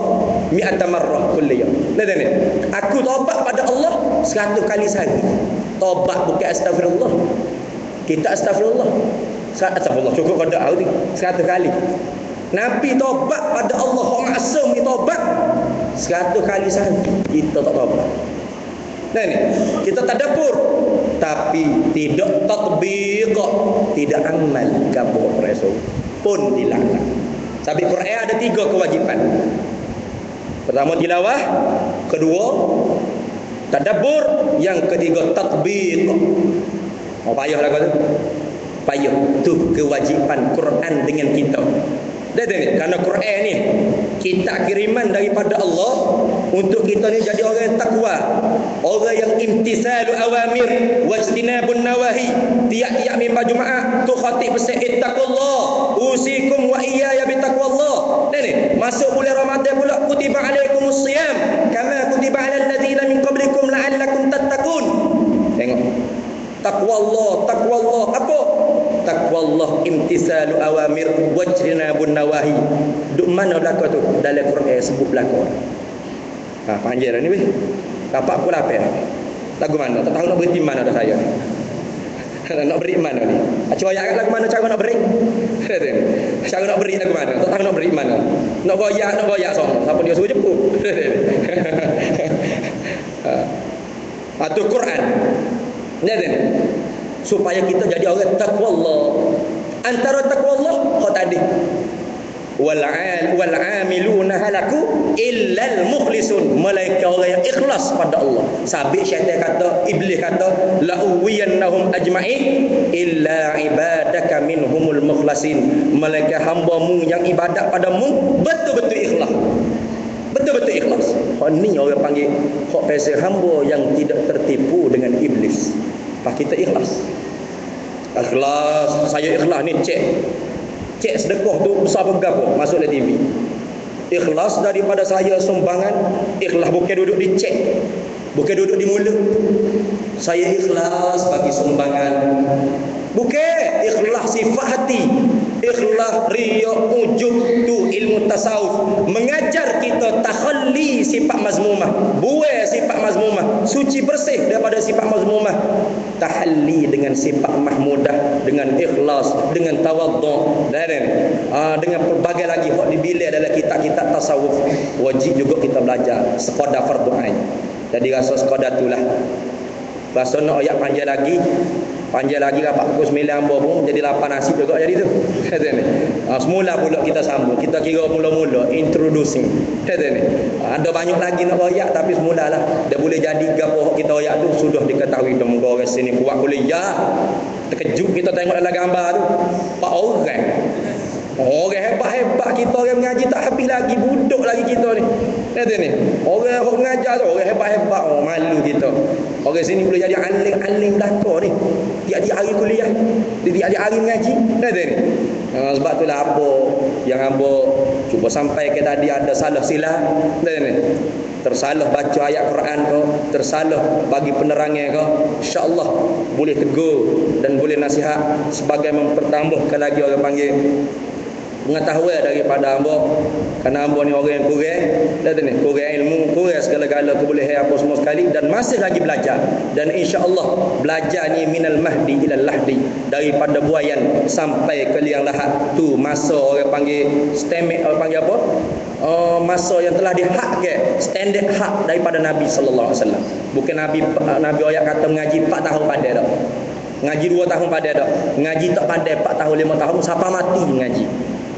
mi'ata marrah kulli yawm. Lihat ni, aku taubat pada Allah 100 kali sehari. Taubat bukan astagfirullah. Kita astagfirullah. Astagfirullah cukup pada hari 100 kali. Nabi taubat pada Allah, orang asam ni taubat 100 kali sehari. Kita tak taubat. Nah ni, kita tadabbur tapi tidak tatbiq, tidak amal gapo preso pun dilaknat. Sabit Quran ada 3 kewajipan. Pertama tilawah, kedua tadabbur, yang ketiga tatbiq. Oh payahlah kau tu. Payah tu kewajipan Quran dengan kita. Karena Quran ni kita kiriman daripada Allah untuk kita ni jadi orang yang takwa, orang yang imtisalu awamir wajtinabun nawahi. Tiap-tiap mimbar Jumaat tu khatib pesan ittaqullah usikum wa iyaya bitaqwallah. Dan masuk bulan Ramadan pula kutiba alaikumus siyam kama kutiba alal ladzina min qablikum la'allakum tattaqun. Tengok taqwallah, taqwallah apa? Taqwallah imtisalu awamir wajtinabun nawahi. Duk mana belaka tu? Dalam Quran sebut belaka. Ha panggil ni weh. Dapat pula apa? Lagu mana? Tak tahu nak berhenti mana dah saya ni. Nak beri mana ni? Cuba ayat lagu mana cara nak beri? Cara nak beri lagu mana? Tak tahu nak beri mana. Nak goyak sama. Siapa dia suruh jemput? Itu Quran. Supaya kita jadi orang taqwallah. Antara taqwallah kau tadi wal amiluna halaku illal mukhlisun, malaika orang yang ikhlas pada Allah. Sabit syaitan kata, iblis kata la uwiyannahum ajma'in illa ibadaka minhumul mukhlasin. Malaika hamba-Mu yang ibadat padamu betul-betul ikhlas. Betul-betul ikhlas. Hak ni orang panggil hak pasal hamba yang tidak tertipu dengan iblis. Pak kita ikhlas. Ikhlas, saya ikhlas ni cek sedekah tu besar berapa masuk dalam TV. Ikhlas daripada saya sumbangan, ikhlas bukan duduk di cek, bukan duduk di mulut. Saya ikhlas bagi sumbangan. Bukan ikhlas sifat hati. Ikhlas riya ujub tu ilmu tasawuf mengajar kita takhalli sifat mazmumah, buai sifat mazmumah, suci bersih daripada sifat mazmumah, tahalli dengan sifat mahmudah, dengan ikhlas, dengan tawaddu, dan dengan pelbagai lagi hak dibilik dalam kitab-kitab tasawuf. Wajib juga kita belajar sekadar fardu ain. Jadi rasa sekadar itulah. Rasa nak ayat panjang lagi dapat pukul 9 pun jadi 8 nasib juga jadi tu. Kata ni. Semula pula kita sambung. Kita kira mula-mula introducing. Kata ni. Ada banyak lagi nak royak tapi semulalah dia boleh jadi gapo kita royak tu sudah diketahui dah muka orang sini kuat kuliah. Terkejut kita tengok dalam gambar tu. 4 orang. Orang hebat-hebat kita orang mengaji tak habis lagi, budak lagi kita ni. Kata ni. Orang mengajar tu orang hebat-hebat, malu kita. Orang sini boleh jadi alim belaka ni. Tiap-tiap hari kuliah, tiap-tiap hari mengaji. Kata ni. Sebab itulah apa yang hamba cuba sampai ke tadi ada salah silap. Kata ni. Tersalah baca ayat Quran ke, tersalah bagi penerangan ke, insya-Allah boleh tegur dan boleh nasihat sebagai mempertambahkan lagi orang panggil pengetahuan daripada hamba. Kerana hamba ni orang yang kurang ilmu, kurang segala-gala kebolehan apa semua sekali, dan masih lagi belajar. Dan insya-Allah belajar ni minal mahdi ilal lahdi, daripada buayan sampai ke liang lahat tu masa orang panggil orang panggil apa? Masa yang telah dihakkan, standard hak daripada Nabi sallallahu alaihi wasallam. Bukan Nabi ayat kata mengaji 4 tahun pandai dak. Ngaji 2 tahun pandai dak. Ngaji tak pandai 4 tahun 5 tahun sampai mati ngaji.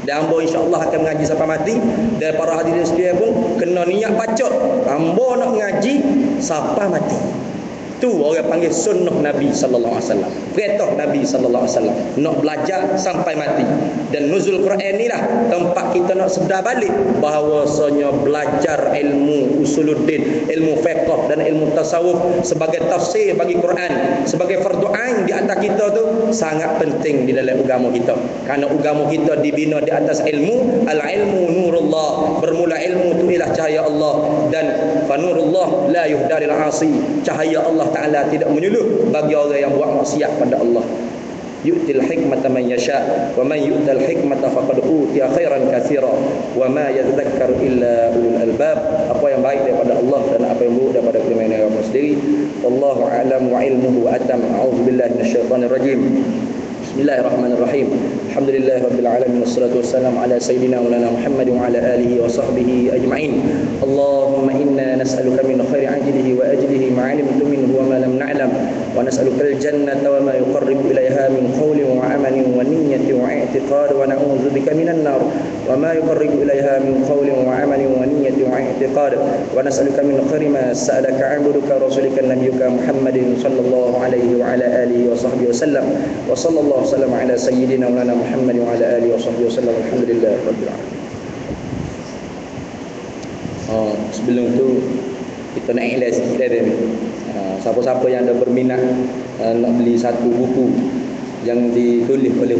Dan hamba insya-Allah akan mengaji sampai mati. Dan para hadirin sekalian pun kena niat baca. Hamba nak mengaji sampai mati. Tu orang panggil sunnah Nabi sallallahu alaihi wasallam. Perintah Nabi sallallahu alaihi wasallam nak belajar sampai mati. Dan nuzul Quran inilah tempat kita nak sedar balik bahawasanya belajar ilmu usuluddin, ilmu fiqh dan ilmu tasawuf sebagai tafsir bagi Quran, sebagai fardu ain di atas kita tu sangat penting di dalam agama kita. Kerana agama kita dibina di atas ilmu, al-ilmu nurullah. Bermula ilmu tu ialah cahaya Allah, dan fanurullah la yuhdalil asi. Cahaya Allah Ta'ala tidak menyuluh bagi orang yang buat maksiat pada Allah. Yu'til hikmata man yasha' wa man yu'tal hikmata faqad utiya khairan katsira wa ma yadhakkaru illa ulul albab. Apa yang baik daripada Allah dan apa yang buruk daripada kelemahan Allah sendiri. Wallahu a'lam wa ilmuhu atam. A'udzubillahi minasyaitonir rajim. Bismillahirrahmanirrahim. Alhamdulillahirabbil alamin wassalatu wassalamu ala sayidina maulana Muhammad wa ala alihi wa sahbihi ajma'in. Allahumma inna nas'aluka min khairi ajlihi wa ajlihi ma 'alimtu minhu wa ma lam na'lam ونسألك الجنة وما يقرب إليها من قول وعمل ونية واعتقاد ونعوذ بك من النار وما يقرب إليها من قول وعمل ونية واعتقاد ونسألك من خير ما سألك عبدك رسولك نبيك محمد صلى الله عليه وعلى آله وصحبه وسلم وصلى الله وسلم على سيدنا مولانا محمد وعلى آله وصحبه وسلم الحمد لله رب العالمين. Sebelum tu kita nak ikhlas sikit dia. Siapa-siapa yang ada berminat nak beli satu buku yang ditulis oleh